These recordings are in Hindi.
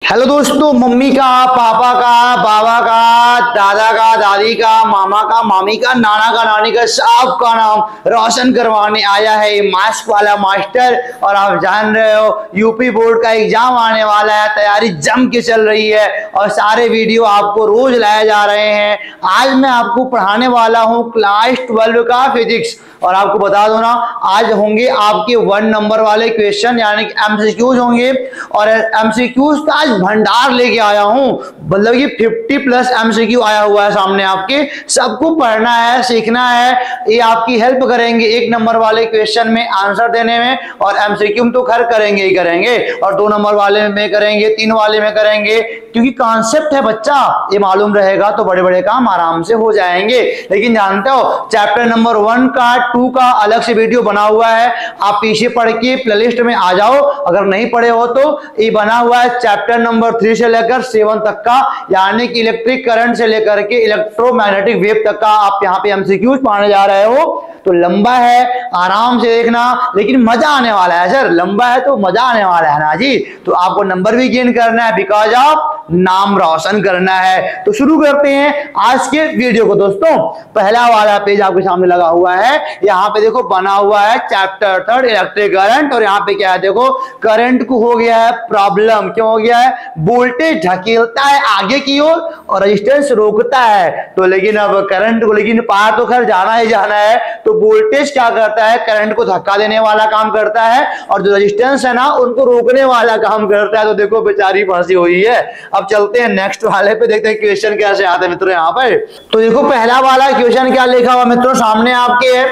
हेलो दोस्तों, मम्मी का, पापा का, बाबा का, दादा का, दादी का, मामा का, मामी का, नाना का, नानी का, सबका नाम रोशन करवाने आया है मास्क वाला मास्टर। और आप जान रहे हो यूपी बोर्ड का एग्जाम आने वाला है, तैयारी जम के चल रही है और सारे वीडियो आपको रोज लाए जा रहे हैं। आज मैं आपको पढ़ाने वाला हूँ क्लास 12 का फिजिक्स। और आपको बता दो ना, आज होंगे आपके 1 नंबर वाले क्वेश्चन यानी कि एमसीक्यूज होंगे। और एमसीक्यूज का आज भंडार लेके आया हूं, मतलब कि 50+ एमसीक्यू आया हुआ है सामने आपके। सबको पढ़ना है, सीखना है, ये आपकी हेल्प करेंगे 1 नंबर वाले क्वेश्चन में आंसर देने में। और एमसीक्यू तो खैर करेंगे ही करेंगे, और 2 नंबर वाले में करेंगे, 3 वाले में करेंगे, क्योंकि कॉन्सेप्ट है बच्चा, ये मालूम रहेगा तो बड़े बड़े काम आराम से हो जाएंगे। लेकिन जानते हो चैप्टर नंबर 1 का 2 का अलग से वीडियो बना हुआ है, आप पीछे पढ़ के प्लेलिस्ट में आ जाओ। अगर नहीं पढ़े हो तो ये बना हुआ है चैप्टर नंबर 3 से लेकर 7 तक का, यानी कि इलेक्ट्रिक करंट से लेकर के इलेक्ट्रोमैग्नेटिक वेव तक का आप यहाँ पे एमसीक्यूज पढ़ने जा रहे हो। तो लंबा है, आराम से देखना, लेकिन मजा आने वाला है सर। लंबा है तो मजा आने वाला है ना जी। तो आपको नंबर भी गेन करना है, बिकॉज ऑफ नाम रोशन करना है। तो शुरू करते हैं आज के वीडियो को दोस्तों। पहला वाला पेज आपके सामने लगा हुआ है, यहाँ पे देखो बना हुआ है चैप्टर 3 इलेक्ट्रिक करंट। और यहाँ पे क्या है देखो, करंट को हो गया है प्रॉब्लम। क्यों हो गया है? वोल्टेज ढकेलता है आगे की ओर और रेजिस्टेंस रोकता है। तो लेकिन अब करंट को, लेकिन पार तो खैर जाना ही जाना है, तो वोल्टेज क्या करता है? करंट को धक्का देने वाला काम करता है, और जो रेजिस्टेंस है ना उनको रोकने वाला काम करता है। तो देखो बेचारी फंसी हुई है। अब चलते हैं नेक्स्ट वाले पे, देखते हैं क्वेश्चन कैसे आते हैं मित्रों यहाँ पर। तो देखो पहला वाला क्वेश्चन क्या लिखा हुआ मित्रों सामने आपके है।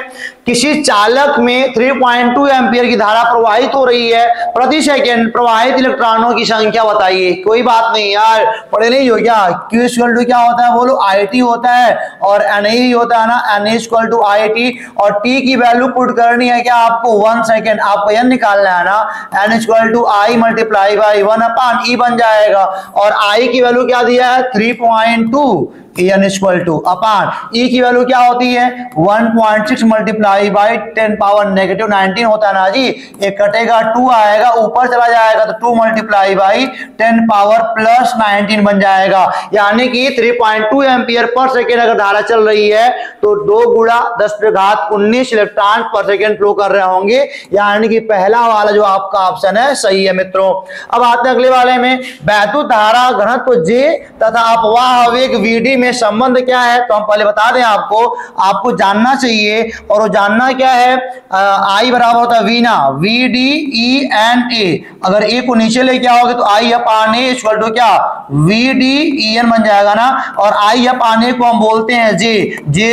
किसी चालक में 3.2 एम्पियर की धारा प्रवाहित हो रही है, प्रति सेकंड प्रवाहित इलेक्ट्रॉनों की संख्या बताइए। कोई बात नहीं यार, पढ़े नहीं हो क्या? Q = क्या होता है बोलो? IT होता है, और Na ही होता है ना, Na = IT। और T की वैल्यू पुट करनी है क्या आपको? 1 सेकेंड। आपको यह निकालना है ना, N = I × 1/E बन जाएगा। और I की वैल्यू क्या दिया है? 3.2। N = अपान E की वैल्यू क्या होती है? 1.6 × 10⁻⁻19 होता है ना जी। एक कटेगा 2 आएगा, ऊपर चला जाएगा तो 2 × 10⁻+19 बन जाएगा। यानी कि 3.2 एम्पियर पर सेकेंड अगर धारा चल रही है तो 2 × 10⁻19 इलेक्ट्रॉन पर सेकेंड फ्लो कर रहे होंगे। यानी कि पहला वाला जो आपका ऑप्शन है सही है मित्रों। अब आते हैं अगले वाले में। वैद्युत धारा घनत्व J तथा अपवाह आवेग VD में संबंध क्या है? तो हम पहले बता दें आपको जानना चाहिए। और वो जानना क्या है? I बराबर होता है V ना, VDENA। अगर A को नीचे लेके आओगे तो I/A = क्या? VDEN बन जाएगा ना। और I/A को हम बोलते हैं J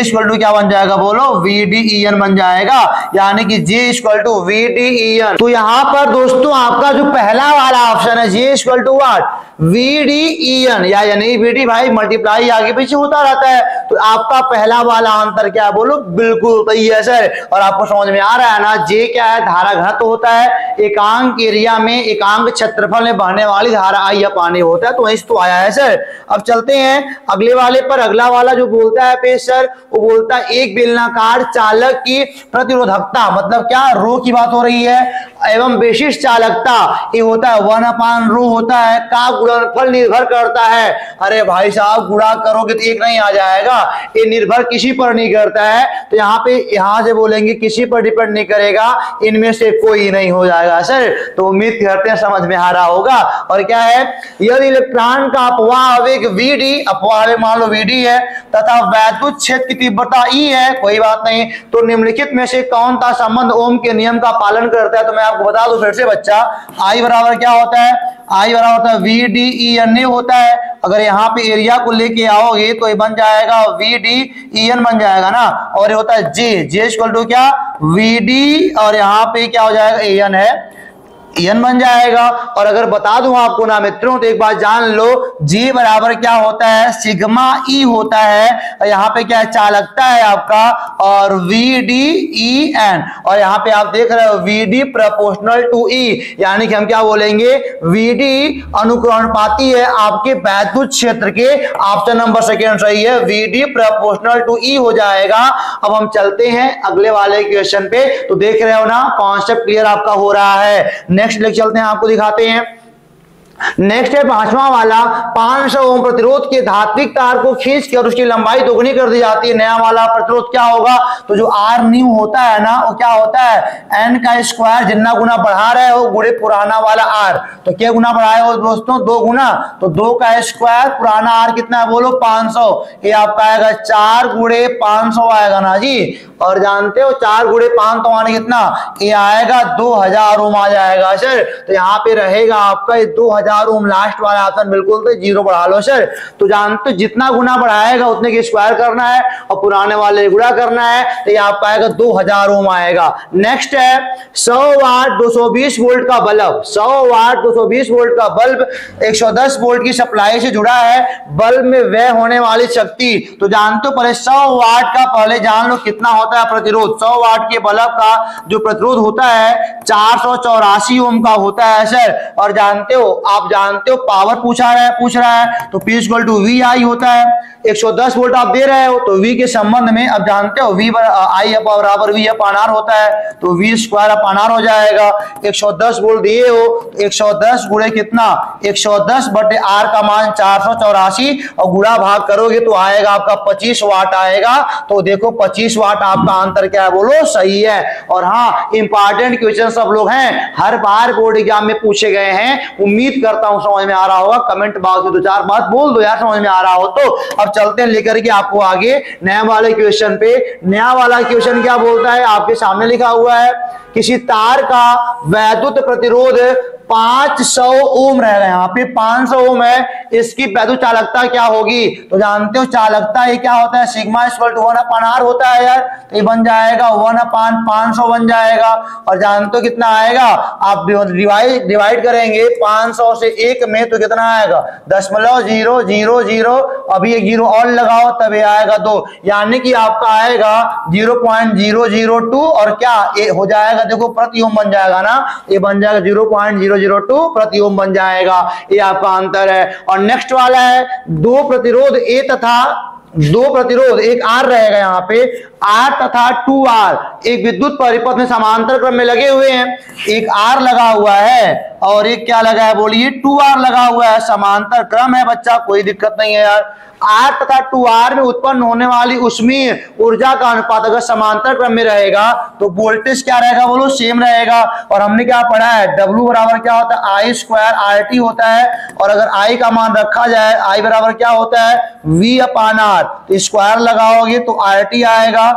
= क्या बन जाएगा बोलो? VDEN बन जाएगा। यानी कि J = VDEN। तो यहां पर दोस्तों आपका जो पहला वाला ऑप्शन है J = what? VDEN, या नहीं VD भाई, मल्टीप्लाई आगे पीछे होता रहता है। तो आपका पहला वाला आंसर क्या है बोलो? बिल्कुल सही है सर। और आपको समझ में आ रहा है ना, J क्या है? धारा घनत्व होता है, एकांक एरिया में एकांक क्षेत्रफल में बहने वाली धारा I/A होता है। तो वहीं तो आया है सर। अब चलते हैं अगले वाले पर। अगला वाला जो बोलता है पेश सर, वो बोलता है एक बेलनाकार चालक की प्रतिरोधकता, मतलब क्या? रो की बात हो रही है, एवं विशिष्ट चालकता ये होता है 1/ρ होता है, का गुणनफल निर्भर करता है। अरे भाई साहब, गुणा करोगे तो 1 नहीं आ जाएगा, ये निर्भर किसी पर नहीं करता है। तो यहाँ पे यहां से बोलेंगे किसी पर डिपेंड नहीं करेगा, इनमें से कोई नहीं हो जाएगा सर। तो उम्मीद करते हैं समझ में आ रहा होगा। और क्या है? यदि इलेक्ट्रॉन का अपवाह आवेग VD, अपवाह मान लो VD है, तथा वैद्युत क्षेत्र की तीव्रता E है, कोई बात नहीं, तो निम्नलिखित में से कौन सा संबंध ओम के नियम का पालन करता है? तो मैं आपको बता दूं फिर से बच्चा, I बराबर क्या होता है? I बराबर होता है VDENA होता है। अगर यहाँ पे एरिया को लेके आओगे तो ये बन जाएगा VDEN बन जाएगा ना। और ये होता है J = क्या? VD, और यहाँ पे क्या हो जाएगा? AN है, एन बन जाएगा। और अगर बता दूं आपको ना मित्रों, तो एक बात जान लो, G बराबर क्या होता है? σE होता है। और यहाँ पे क्या है? चालकता है आपका, और VDEN। और यहाँ पे आप देख रहे हो VD ∝ E, यानी कि हम क्या बोलेंगे? VD अनुक्रमणपाती है आपके वैद्युत क्षेत्र के। ऑप्शन नंबर सेकेंड सही है, VD ∝ E हो जाएगा। अब हम चलते हैं अगले वाले क्वेश्चन पे। तो देख रहे हो ना, कॉन्सेप्ट क्लियर आपका हो रहा है। नेक्स्ट लेक्चर चलते हैं, आपको दिखाते हैं। नेक्स्ट है पांचवा वाला, 500 ओम प्रतिरोध के धात्विक तार को खींच कर उसकी लंबाई दोगुनी कर दी जाती है। नया वाला प्रतिरोध क्या होगा, तो जो आर न्यू होता है ना, वो क्या होता है, एन का स्क्वायर जितना गुना बढ़ा रहे हो गुणे पुराना वाला आर। तो क्या गुना बढ़ाए हो दोस्तों, 2 गुना, तो 2 का स्क्वायर, पुराना आर कितना है बोलो 500, ये आपका आएगा 4 गुणे 500 आएगा ना जी। और जानते हो 4 गुणे 500 आने कितना, ये आएगा 2000 ओम आ जाएगा सर। तो यहाँ पे रहेगा आपका 2000 ओम, लास्ट वाला ऑप्शन बिल्कुल तो 0 बढ़ा लो सर। तो जानते हो जितना गुना बढ़ाएगा उतने की स्क्वायर करना है और पुराने वाले गुणा करना है, तो ये आपका आएगा 2000 ओम आएगा। नेक्स्ट है 100 वाट 220 वोल्ट का बल्ब, 100 वाट 220 वोल्ट का बल्ब 110 वोल्ट की सप्लाई से जुड़ा है। बल्ब में व्यय होने वाली शक्ति, तो जानते हो पहले 100 वाट का पहले जान लो कितना होता है प्रतिरोध। 100 वाट के बल्ब का जो प्रतिरोध होता है 484 ओम का होता है सर। और जानते हो, आप जानते हो पावर पूछ रहा है तो P = VI होता है। 110 वोल्ट आप दे रहे हो तो V के संबंध में अब जानते हो V I बराबर V अपॉन R होता है, तो V स्क्वायर अपॉन R हो जाएगा। 110 वोल्ट दिए हो, 110 गुणे कितना, 110 बटे R का मान 484 और गुणा भाग करोगे तो आएगा आपका 25 वाट आएगा। तो देखो 25 वाट आपका आंसर क्या है बोलो, सही है। और हाँ, इंपॉर्टेंट क्वेश्चन सब लोग हैं, हर बार बोर्ड एग्जाम में पूछे गए हैं। उम्मीद करता हूं समझ में आ रहा होगा। कमेंट बॉक्स में 2-4 बात बोल दो यार समझ में आ रहा हो तो। अब चलते हैं लेकर के आपको आगे नया वाले क्वेश्चन पे। नया वाला क्वेश्चन क्या बोलता है, आपके सामने लिखा हुआ है, किसी तार का वैद्युत प्रतिरोध 500 ओम रहेगा। यहाँ पे 500 ओम है, इसकी वैद्युत चालकता क्या होगी, तो जानते हो चालकता ये क्या होता है, सिग्मा = 1/R होता है यार। तो ये बन जाएगा 1/500 बन जाएगा। और जानते हो कितना आएगा, आप डिवाइड करेंगे 500 से 1 में तो कितना आएगा 0.000, अभी एक 0 और लगाओ तब ये आएगा 2, यानी कि आपका आएगा 0.002 और क्या ये हो जाएगा, देखो प्रति ओम बन जाएगा ना, ये बन जाएगा 0.002 प्रति ओम बन जाएगा। ये आपका आंसर है। और नेक्स्ट वाला है, 2 प्रतिरोध A तथा 2 प्रतिरोध, एक R रहेगा यहाँ पे, R तथा 2R एक विद्युत परिपथ में समांतर क्रम में लगे हुए हैं। एक R लगा हुआ है और एक क्या लगा है बोलिए, 2R लगा हुआ है। समांतर क्रम है बच्चा, कोई दिक्कत नहीं है यार। R तथा 2R में उत्पन्न होने वाली ऊष्मीय ऊर्जा का अनुपात अगर समांतर क्रम में रहेगा तो वोल्टेज क्या रहेगा बोलो, सेम रहेगा। और हमने क्या पढ़ा है, W बराबर क्या होता है, I स्क्वायर RT होता है। और अगर I का मान रखा जाए, I बराबर क्या होता है, V अपॉन R, तो स्क्वायर लगाओगे तो RT आएगा।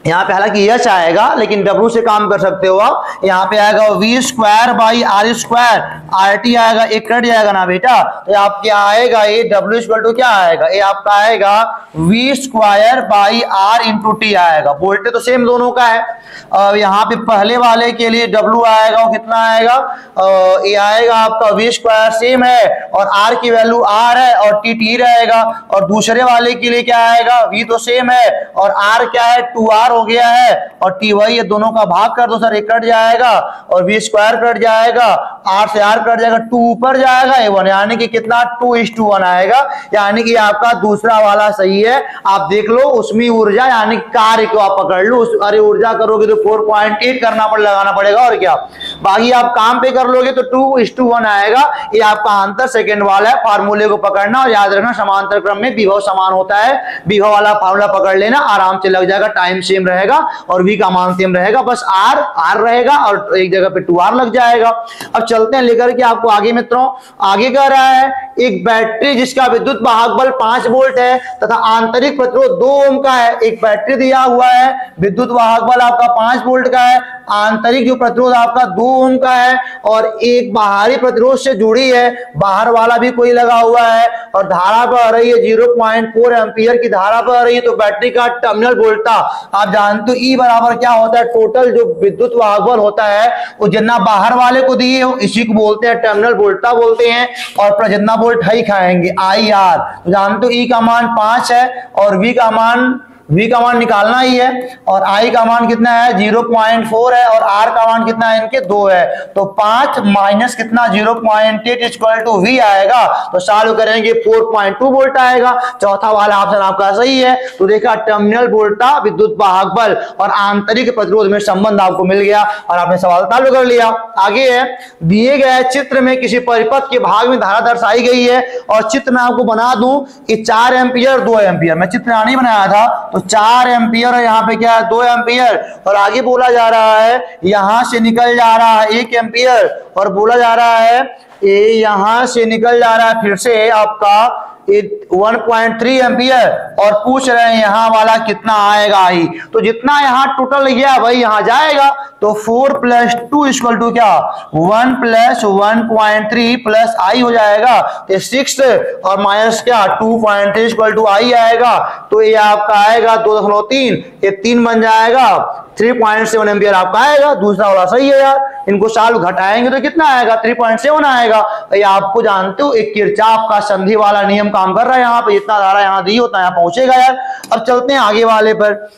यहाँ पे हालांकि यच आएगा लेकिन W से काम कर सकते हो आप। यहाँ पे आएगा V square by R square, RT आएगा, एक कट जाएगा ना बेटा, तो आप क्या आएगा, ये W = क्या आएगा, ये आपका आएगा V square by R into T आएगा। वोल्टेज तो सेम दोनों का है। यहाँ पे पहले वाले के लिए W आएगा वो कितना आएगा, ये आएगा आपका V स्क्वायर सेम है और R की वैल्यू R है और T रहेगा। और दूसरे वाले के लिए क्या आएगा, V तो सेम है और R क्या है, 2R हो गया है और T वही, ये दोनों का भाग कर दो सर, एक कट जाएगा और V स्क्वायर कट जाएगा, R से R कट जाएगा, 2 ऊपर जाएगा, 1, यानी कि कितना 2:1 आएगा। यानी कि आपका दूसरा वाला सही है। आप देख लो, उसमें ऊर्जा यानी कार्य को आप पकड़ लो, अरे ऊर्जा करोगे तो 4.8 लगाना पड़ेगा और क्या, बाकी आप काम पे कर लोगे तो 2:1 आएगा। ये आपका आंसर सेकंड वाला है। फार्मूले को पकड़ना और याद रखना समांतर क्रम में विभव समान होता है। विभव वाला फार्मूला पकड़ लेना, आराम से लग जाएगा, टाइम सेम रहेगा और V का मान सेम रहेगा, बस R रहेगा और एक जगह पे 2R लग जाएगा। अब चलते हैं लेकर के आपको आगे मित्रों। आगे कह रहा है, एक बैटरी जिसका विद्युत वाहक बल 5 वोल्ट है तथा आंतरिक प्रतिरोध 2 ओम का है। एक बैटरी दिया हुआ है, विद्युत वाहक बल आपका 5 वोल्ट का है, आंतरिक जो प्रतिरोध आपका 2 ओम का है और एक बाहरी प्रतिरोध से जुड़ी है, बाहर वाला भी कोई लगा हुआ है और धारा बह रही है 0.4 एम्पियर की धारा बह रही है। तो बैटरी का टर्मिनल वोल्टा आप जानते हो E बराबर क्या होता है, टोटल जो विद्युत वाहक बल होता है वो जितना बाहर वाले को दिए हो इसी को बोलते हैं टर्मिनल वोल्टा बोलते हैं, और जितना वोल्ट ही खाएंगे IR। तो जानते हो E का मान 5 है और V का मान V का मान निकालना ही है और I का मान कितना है 0.4 है और R का मान कितना है इनके 2 है, तो 5 माइनस कितना 0.8 इक्वल टू V आएगा, तो सॉल्व करेंगे 4.2 वोल्ट आएगा। चौथा वाला ऑप्शन आपका सही है। तो देखा टर्मिनल वोल्टा विद्युत वाहक बल और आंतरिक प्रतिरोध में संबंध आपको मिल गया और आपने सवाल चालू कर लिया। आगे है, दिए गए चित्र में किसी परिपथ के भाग में धारा दर्शाई गई है और चित्र में आपको बना दूं कि 4 एम्पियर 2 एम्पियर, मैं चित्र नहीं बनाया था, तो 4 एम्पियर और यहाँ पे क्या है 2 एम्पियर, और आगे बोला जा रहा है यहां से निकल जा रहा है 1 एम्पियर और बोला जा रहा है ये यहां से निकल जा रहा है फिर से आपका 1.3 एम्पियर और पूछ रहे हैं यहां वाला कितना आएगा आई, तो जितना यहां टोटल गया वही यहां जाएगा, तो 4 + 2 इक्वल टू क्या 1 + 1.3 प्लस आई हो जाएगा, तो 6 और माइनस क्या 2.3 इक्वल टू आई आएगा, तो ये आपका आएगा 2.3, ये 3 बन जाएगा 3.7 एम्पियर आपका आएगा। दूसरा वाला सही है यार, इनको साल घटाएंगे तो कितना आएगा 3.7 आएगा। ये आपको जानते हो एक किरचॉफ का संधि वाला नियम काम कर रहा है, यहाँ पे जितना धारा यहाँ दी होता है यहाँ पहुंचेगा यार। अब चलते हैं आगे वाले पर।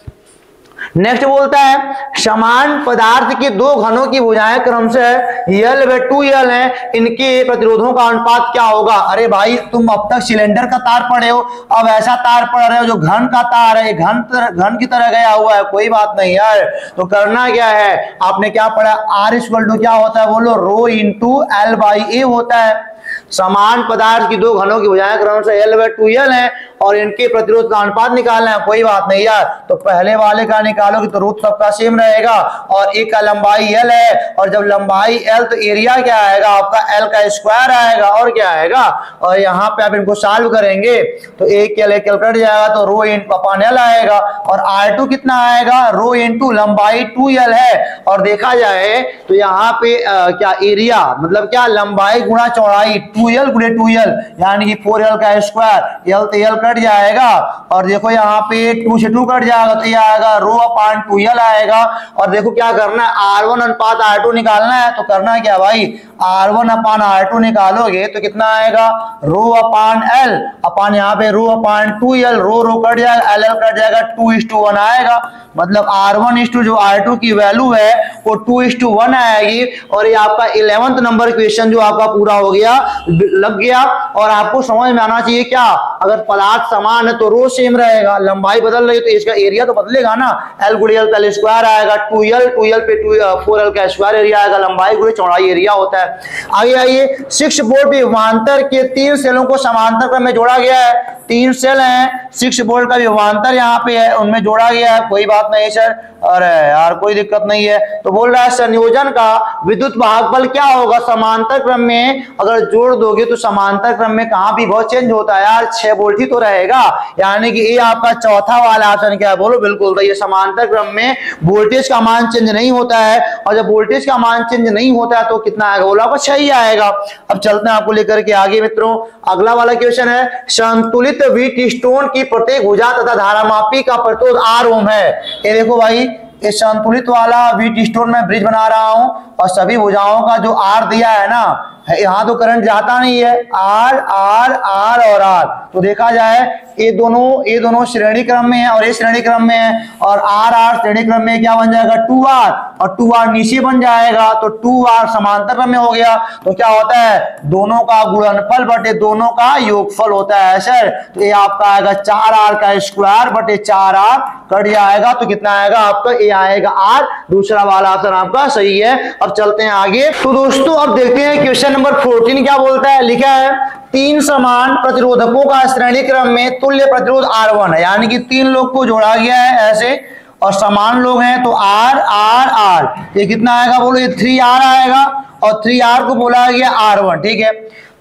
नेक्स्ट बोलता है समान पदार्थ के दो घनों की भुजाएं क्रमशः L व 2L हैं, इनके प्रतिरोधों का अनुपात क्या होगा। अरे भाई तुम अब तक सिलेंडर का तार पढ़े हो, अब ऐसा तार पढ़ रहे हो जो घन का तार है, घन की तरह गया हुआ है, कोई बात नहीं यार। तो करना क्या है, आपने क्या पढ़ा R इक्वल टू क्या होता है बोलो रो इंटू L/A होता है। समान पदार्थ की दो घनों की भुजाएं क्रमशः L व 2L हैं और इनके प्रतिरोध का अनुपात निकालना है, कोई बात नहीं यार। तो पहले वाले का निकालोगे तो रूट सबका सेम रहेगा और एक का लंबाई L है और जब लंबाई L तो एरिया क्या आएगा आपका L का स्क्वायर आएगा और क्या आएगा, और यहाँ पे आप इनको सॉल्व करेंगे तो एक L कट जाएगा तो रो इंटू अपॉन L आएगा और R2 कितना आएगा रो इंटू लंबाई 2L है और देखा जाए तो यहाँ पे क्या एरिया मतलब क्या लंबाई गुणा चौड़ाई 2L गुणे 2L यानी कि 4L का स्क्वायर, L तो L कट जाएगा और देखो यहाँ पे 2 से 2 कट जाएगा तो ये आएगा रो अपॉन 2L आएगा। और देखो क्या करना है R1 अनुपात R2 निकालना है, तो करना है क्या भाई R1 अपॉन R2 निकालोगे तो कितना आएगा रो अपॉन L अपॉन यहाँ पे रो अपॉन 2L, रो कट जाएगा LL कट जाएगा 2:1 आएगा, मतलब R1 इस टू जो R2 की वैल्यू है वो 2:1 आएगी। और ये आपका 11th नंबर क्वेश्चन जो आपका पूरा हो गया लग गया। और आपको समझ में आना चाहिए क्या, अगर पदार्थ समान है तो रो सेम रहेगा, लंबाई बदल रही है तो इसका एरिया तो बदलेगा ना, L गुणे L पहले स्क्वायर आएगा 2L पे 4L का स्क्वायर एरिया आएगा, लंबाई गुणे चौड़ाई एरिया होता है। आगे आइए 6 बोल्ट विभवांतर के 3 सेलों को समांतर क्रम में जोड़ा गया है, 3 सेल हैं 6 बोल्ट का विभवांतर यहाँ पे है उनमें जोड़ा गया है, कोई बात नहीं सर, अरे यार कोई दिक्कत नहीं है। तो बोल रहा है संयोजन का विद्युत वाहक बल क्या होगा समांतर क्रम में, अगर जोड़ दोगे तो समांतर क्रम में कहां भी बहुत चेंज होता है यार 6 वोल्ट ही तो रहेगा, यानी कि ये आपका चौथा वाला ऑप्शन क्या है बोलो बिल्कुल सही है। समांतर क्रम में वोल्टेज का मान चेंज नहीं होता है और जब वोल्टेज का मान चेंज नहीं होता है तो कितना आएगा बोला आपका 6 ही आएगा। अब चलते हैं आपको लेकर के आगे मित्रों, अगला वाला क्वेश्चन है संतुलित व्हीटस्टोन की प्रत्येक भुजा तथा धारामापी का प्रतिरोध R ओम है। ये देखो भाई इस संतुलित वाला व्हीटस्टोन में ब्रिज बना रहा हूं और सभी भुजाओं का जो R दिया है ना, यहाँ तो करंट जाता नहीं है, R R R और R, तो देखा जाए ये दोनों श्रेणी क्रम में है और ये श्रेणी क्रम में है और R R श्रेणी क्रम में क्या बन जाएगा 2R और 2R नीचे बन जाएगा तो 2R समांतर क्रम में हो गया। तो क्या होता है दोनों का गुणनफल बटे दोनों का योगफल होता है सर, तो ये आपका आएगा 4R का स्क्वायर बटे 4R कट जाएगा तो कितना आएगा आपका ये आएगा R, दूसरा वाला ऑप्शन आपका सही है। अब चलते हैं आगे। तो दोस्तों अब देखते हैं क्वेश्चन नंबर 14 क्या बोलता है, लिखा है 3 समान प्रतिरोधकों का श्रेणी क्रम में तुल्य प्रतिरोध R1 है, यानी कि 3 लोग को जोड़ा गया है ऐसे और समान लोग हैं तो R R R, ये कितना आएगा बोलो ये 3R आएगा और 3R को बोला गया R1, ठीक है।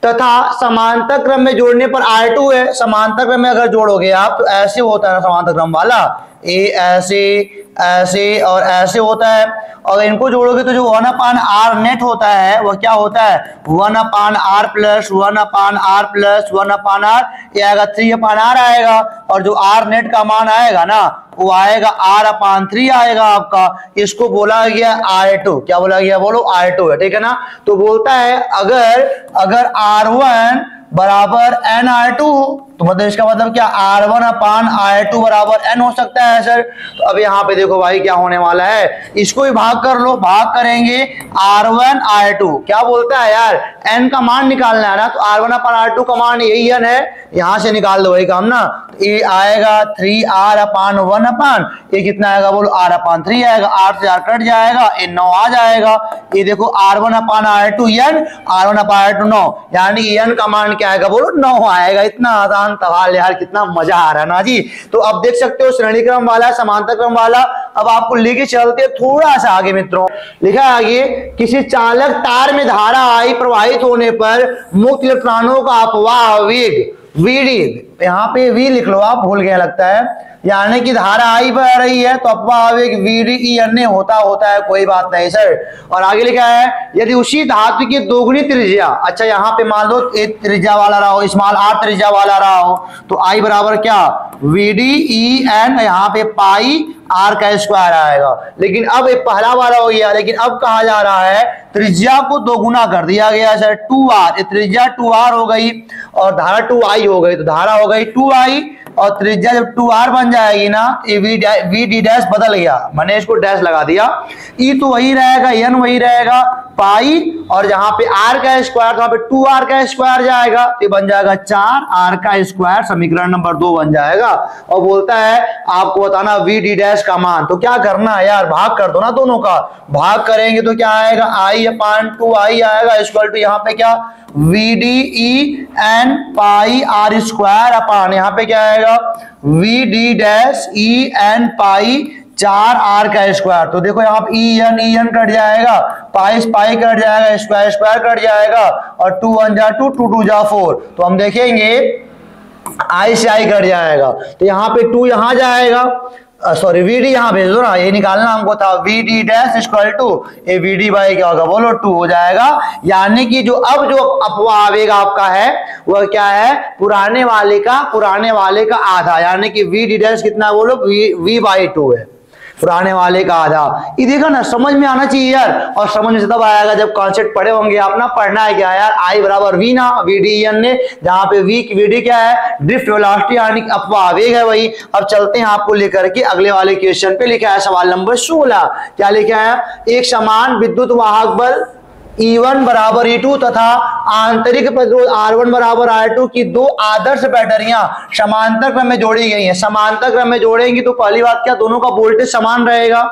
तथा समांतर क्रम में जोड़ने पर R2 है, समांतर क्रम में अगर जोड़ोगे आप तो ऐसे होता है ना समांतर क्रम वाला, ये ऐसे ऐसे और ऐसे होता है और इनको जोड़ोगे तो जो 1/R नेट होता है वह क्या होता है 1/R plus 1/R plus 1/R, ये आएगा 3/R आएगा और जो R नेट का मान आएगा ना वो आएगा R/3 आएगा आपका, इसको बोला गया R2, क्या बोला गया बोलो R2 है, ठीक है ना। तो बोलता है अगर R1 बराबर NR2 तो मतलब इसका मतलब क्या R1 अपान R2 बराबर n हो सकता है सर। तो अब यहाँ पे देखो भाई क्या होने वाला है, इसको भी भाग कर लो, भाग करेंगे R1 R2, क्या बोलता है यार n का मान निकालना है ना, तो R1 अपान R2 का मान यही n है, यहां से निकाल दो वही काम ना। ये आएगा 3R अपान 1 अपान ये कितना आएगा बोलो R अपान 3 आएगा, R से R कट जाएगा, ये 9 आ जाएगा। ये देखो R1 अपान R2 n, R1 अपान R2 9, यानी n का मान क्या आएगा बोलो 9 आएगा। इतना आसान सवाल यार, कितना मजा आ रहा है ना जी। तो अब देख सकते हो श्रेणी क्रम वाला, समांतर क्रम वाला। अब आपको लेके चलते थोड़ा सा आगे मित्रों, लिखा है आगे, किसी चालक तार में धारा I प्रवाहित होने पर मुक्त इलेक्ट्रॉनों का अपवाह वेग Vd, यहाँ पे V लिख लो, आप भूल गया लगता है, यानी कि धारा I बह रही है तो अपवाह वेग Vd होता है, कोई बात नहीं सर। और आगे लिखा है यदि उसी धातु की दोगुनी त्रिज्या, अच्छा यहाँ पे मान लो एक त्रिज्या वाला रहा हो, स्मॉल r त्रिज्या वाला रहा हो, तो I बराबर क्या Vd यहाँ पे पाई r का स्क्वायर आएगा। लेकिन अब एक पहला वाला हो गया, लेकिन अब कहा जा रहा है त्रिज्या को दोगुना कर दिया गया सर, 2r, त्रिज्या 2r हो गई और धारा 2i हो गई, तो धारा हो गई 2i और त्रिज्या जब 2r बन जाएगी ना, ये Vd डैश बदल गया, मैंने इसको डैश लगा दिया, ई तो वही रहेगा, n वही रहेगा, पाई और जहां पे r का स्क्वायर, तो वहां पे 2r का स्क्वायर जाएगा, तो बन जाएगा 4r का स्क्वायर, समीकरण नंबर 2 बन जाएगा। और बोलता है आपको बताना Vd डैश का मान, तो क्या करना है यार, भाग कर दो ना दोनों का, भाग करेंगे तो क्या आएगा I अपान 2i आएगा, इक्वल टू यहाँ पे क्या Vd पाई r स्क्वायर अपान यहाँ पे क्या आएगा Vd डैश पाई 4r का स्क्वायर। तो देखो यहाँ पे en कट जाएगा, पाई कट जाएगा, स्क्वायर कट जाएगा और 2 1 जा 2 2 2 जा 4, तो हम देखेंगे I से I कट जाएगा, तो यहाँ पे 2 यहाँ जाएगा, सॉरी Vd यहाँ भेज दो ना, ये निकालना हमको था, Vd डैश इक्वल टू ये Vd बाई क्या होगा बोलो 2 हो जाएगा। यानी कि जो अब जो अपवाह वेग आपका है वह क्या है, पुराने वाले का आधा, यानी कि Vd डैश कितना बोलो V बाई 2 है, पुराने वाले का आधा। ये देखो ना, समझ में आना चाहिए यार, और समझ में तब आएगा जब कॉन्सेप्ट पढ़े होंगे आप ना। पढ़ना है क्या यार, I बराबर V ना, Vd ने, जहां पे Vd क्या है, ड्रिफ्ट वेलोसिटी यानी अपवाह वेग है वही। अब चलते हैं आपको लेकर के अगले वाले क्वेश्चन पे। लिखा है सवाल नंबर 16, क्या लिखा है, एक समान विद्युत वाहक बल E1 बराबर E2 तथा आंतरिक प्रतिरोध R1 बराबर R2 की दो आदर्श बैटरियां समांतर क्रम में जोड़ी गई हैं। समांतर क्रम में जोड़ेंगी तो पहली बात क्या, दोनों का वोल्टेज समान रहेगा,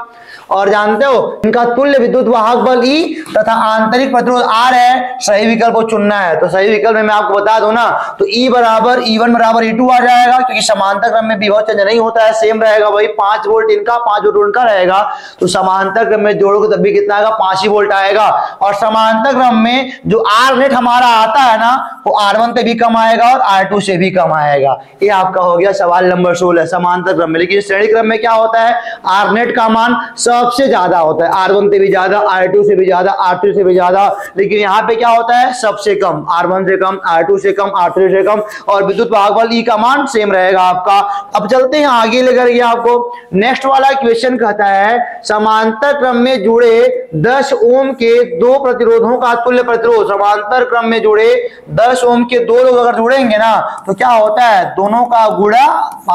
और जानते हो इनका तुल्य विद्युत वाहक बल E तथा आंतरिक प्रतिरोध R है। सही विकल्प को चुनना है, तो सही विकल्प में मैं आपको बता दूं ना, तो E1 बराबर E2 आ जाएगा, क्योंकि समांतर क्रम में विभव चेंज नहीं होता है, सेम रहेगा वही, 5 वोल्ट इनका 5 वोल्ट उनका रहेगा, तो समांतर क्रम में जोड़ोगे तब भी कितना आएगा, 5 ही वोल्ट आएगा। और समांतर क्रम में जो R नेट हमारा आता है ना, वो R1 से भी कम आएगा और R2 से भी कम आएगा। ये आपका हो गया सवाल नंबर 16 समांतर क्रम में। लेकिन श्रेणी क्रम में क्या होता है, R नेट का मान सबसे ज्यादा होता है, R1 से भी ज्यादा, R2 से भी ज्यादा, R3 से भी ज्यादा। लेकिन यहाँ पे क्या होता है, सबसे कम, R1 से कम, R2 से कम, R3 से कम, और विद्युत वाहक बल E का मान सेम रहेगा आपका। अब चलते हैं आगे लेकर के आपको नेक्स्ट वाला क्वेश्चन कहता है, समांतर क्रम में जुड़े 10 ओम के दो प्रतिरोधों का तुल्य प्रतिरोध। समांतर क्रम में जुड़े 10 ओम के दो लोग अगर जुड़ेंगे ना, तो क्या होता है, दोनों का गुणा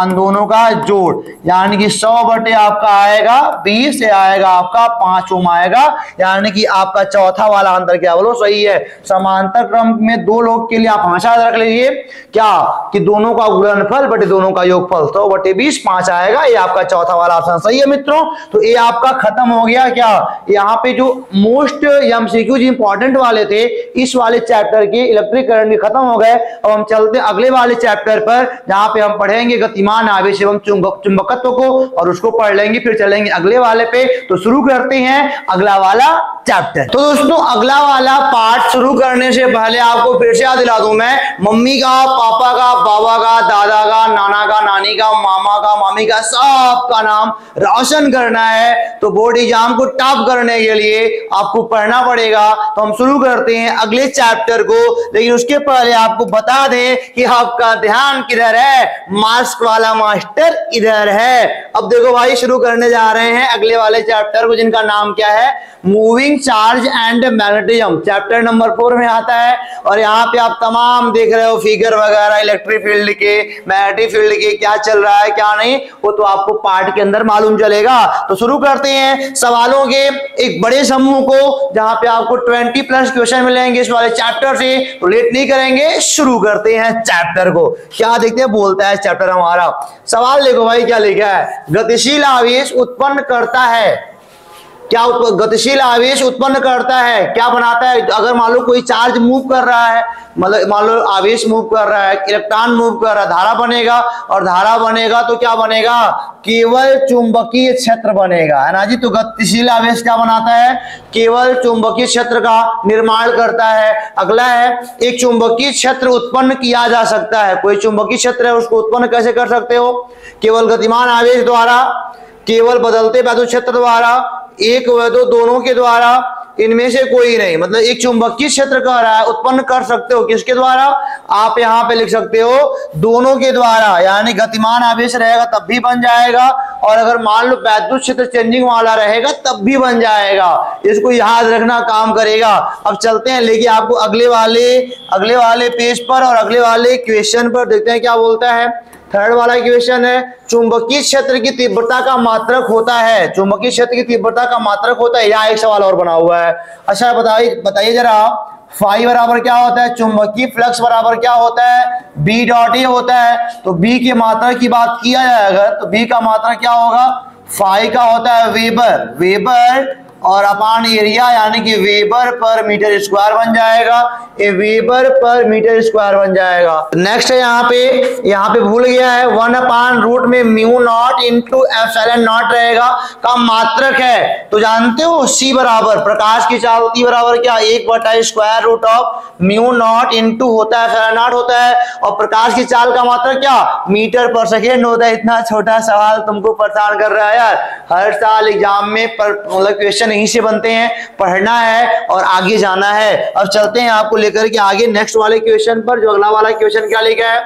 दोनों का जोड़, यानी कि 100 बटे आपका आएगा 20 से आएगा आपका 5 ओम आएगा, यानी कि आपका चौथा वाला आंसर क्या बोलो सही है। समांतर क्रम में दो लोग के लिए आप हमेशा रख लीजिए क्या, कि दोनों का गुणनफल बटे दोनों का योगफल, 100 बटे 20 5 आएगा, ये आपका चौथा वाला ऑप्शन सही है मित्रों। तो ये आपका खत्म हो गया क्या, यहाँ पे जो मोस्ट एमसीक्यूज इंपॉर्टेंट वाले थे इस वाले चैप्टर के इलेक्ट्रिक करंट के खत्म हो गए। अब हम चलते अगले वाले चैप्टर पर, जहां पे हम पढ़ेंगे गतिमान आवेश एवं चुंबकत्व को, और उसको पढ़ लेंगे, फिर चलेंगे अगले वाले पे। तो शुरू करते हैं अगला वाला चैप्टर। तो दोस्तों अगला वाला पार्ट शुरू करने से पहले आपको फिर से याद दिला दूं मैं, मम्मी का, पापा का, बाबा का, दादा का, नाना का, नानी नानी का, मामा का, मामी का, सबका नाम रोशन करना है। तो बोर्ड एग्जाम को टॉप करने के लिए आपको पढ़ना पड़ेगा। तो हम शुरू करते हैं अगले चैप्टर को, लेकिन उसके पहले आपको बता दें कि आपका ध्यान किधर है, मास्क वाला मास्टर इधर है। अब देखो भाई, शुरू करने जा रहे हैं अगले वाले चैप्टर को, जिनका नाम क्या है, moving charge and magnetism. Chapter number 4 में आता है। और यहाँ पे आप तमाम देख रहे हो फिगर वगैरह, इलेक्ट्रिक फील्ड के, मैग्नेटिक फील्ड के, क्या चल रहा है क्या नहीं, वो तो आपको पार्ट के अंदर मालूम चलेगा। तो शुरू करते हैं सवालों के एक बड़े समूह को, जहां पे आपको 20+ क्वेश्चन मिलेंगे इस वाले चैप्टर से। तो लेट नहीं करेंगे, शुरू करते हैं चैप्टर को। क्या देखते हैं बोलता है चैप्टर हमारा। सवाल देखो भाई क्या लिखा है, गतिशील आवेश उत्पन्न करता है। क्या गतिशील आवेश उत्पन्न करता है, क्या बनाता है। अगर मान लो कोई चार्ज मूव कर रहा है, मतलब मान लो आवेश मूव कर रहा है, इलेक्ट्रॉन मूव कर रहा है, धारा बनेगा। और धारा बनेगा तो क्या बनेगा, केवल चुंबकीय क्षेत्र बनेगा, है ना जी। तो गतिशील आवेश क्या बनाता है, केवल चुंबकीय क्षेत्र का निर्माण करता है। अगला है, एक चुंबकीय क्षेत्र उत्पन्न किया जा सकता है। कोई चुंबकीय क्षेत्र है, उसको उत्पन्न कैसे कर सकते हो, केवल गतिमान आवेश द्वारा, केवल बदलते वैद्युत क्षेत्र द्वारा, एक व दो दोनों के द्वारा, इनमें से कोई नहीं। मतलब एक चुंबकीय क्षेत्र कह रहा है, उत्पन्न कर सकते हो किसके द्वारा, आप यहां पे लिख सकते हो दोनों के द्वारा। यानी गतिमान आवेश रहेगा तब भी बन जाएगा, और अगर मान लो वैद्युत क्षेत्र चेंजिंग वाला रहेगा तब भी बन जाएगा। इसको याद रखना, काम करेगा। अब चलते हैं लेके आपको अगले वाले पेज पर, और अगले वाले क्वेश्चन पर देखते हैं क्या बोलता है। थर्ड वाला क्वेश्चन है, चुंबकीय क्षेत्र की तीव्रता का मात्रक होता है। चुंबकीय क्षेत्र की तीव्रता का मात्रक होता है। यहाँ एक सवाल और बना हुआ है। अच्छा बताइए जरा, फाई बराबर क्या होता है, चुंबकीय फ्लक्स बराबर क्या होता है, बी डॉट ए होता है। तो बी के मात्रक की बात किया जाए अगर, तो बी का मात्रक क्या होगा, फाई का होता है वेबर और अपान एरिया, यानी कि वेबर पर मीटर स्क्वायर बन जाएगा। ये वेबर पर मीटर स्क्वायर बन जाएगा। नेक्स्ट है यहाँ पे भूल गया है, 1/रूट में mu naught into epsilon not रहेगा, का मात्रक है। तो जानते हो सी बराबर प्रकाश की चालती बराबर क्या, 1/√ऑफ म्यू नॉट इंटू होता है एप्सिलॉन नॉट होता है। और प्रकाश की चाल का मात्रक क्या, मीटर पर सेकेंड होता है। इतना छोटा सवाल तुमको परेशान कर रहा है यार। हर साल एग्जाम में मतलब क्वेश्चन यहीं से बनते हैं, पढ़ना है और आगे जाना है। अब चलते हैं आपको लेकर के आगे नेक्स्ट वाले क्वेश्चन पर। जो अगला वाला क्वेश्चन क्या लिखा है,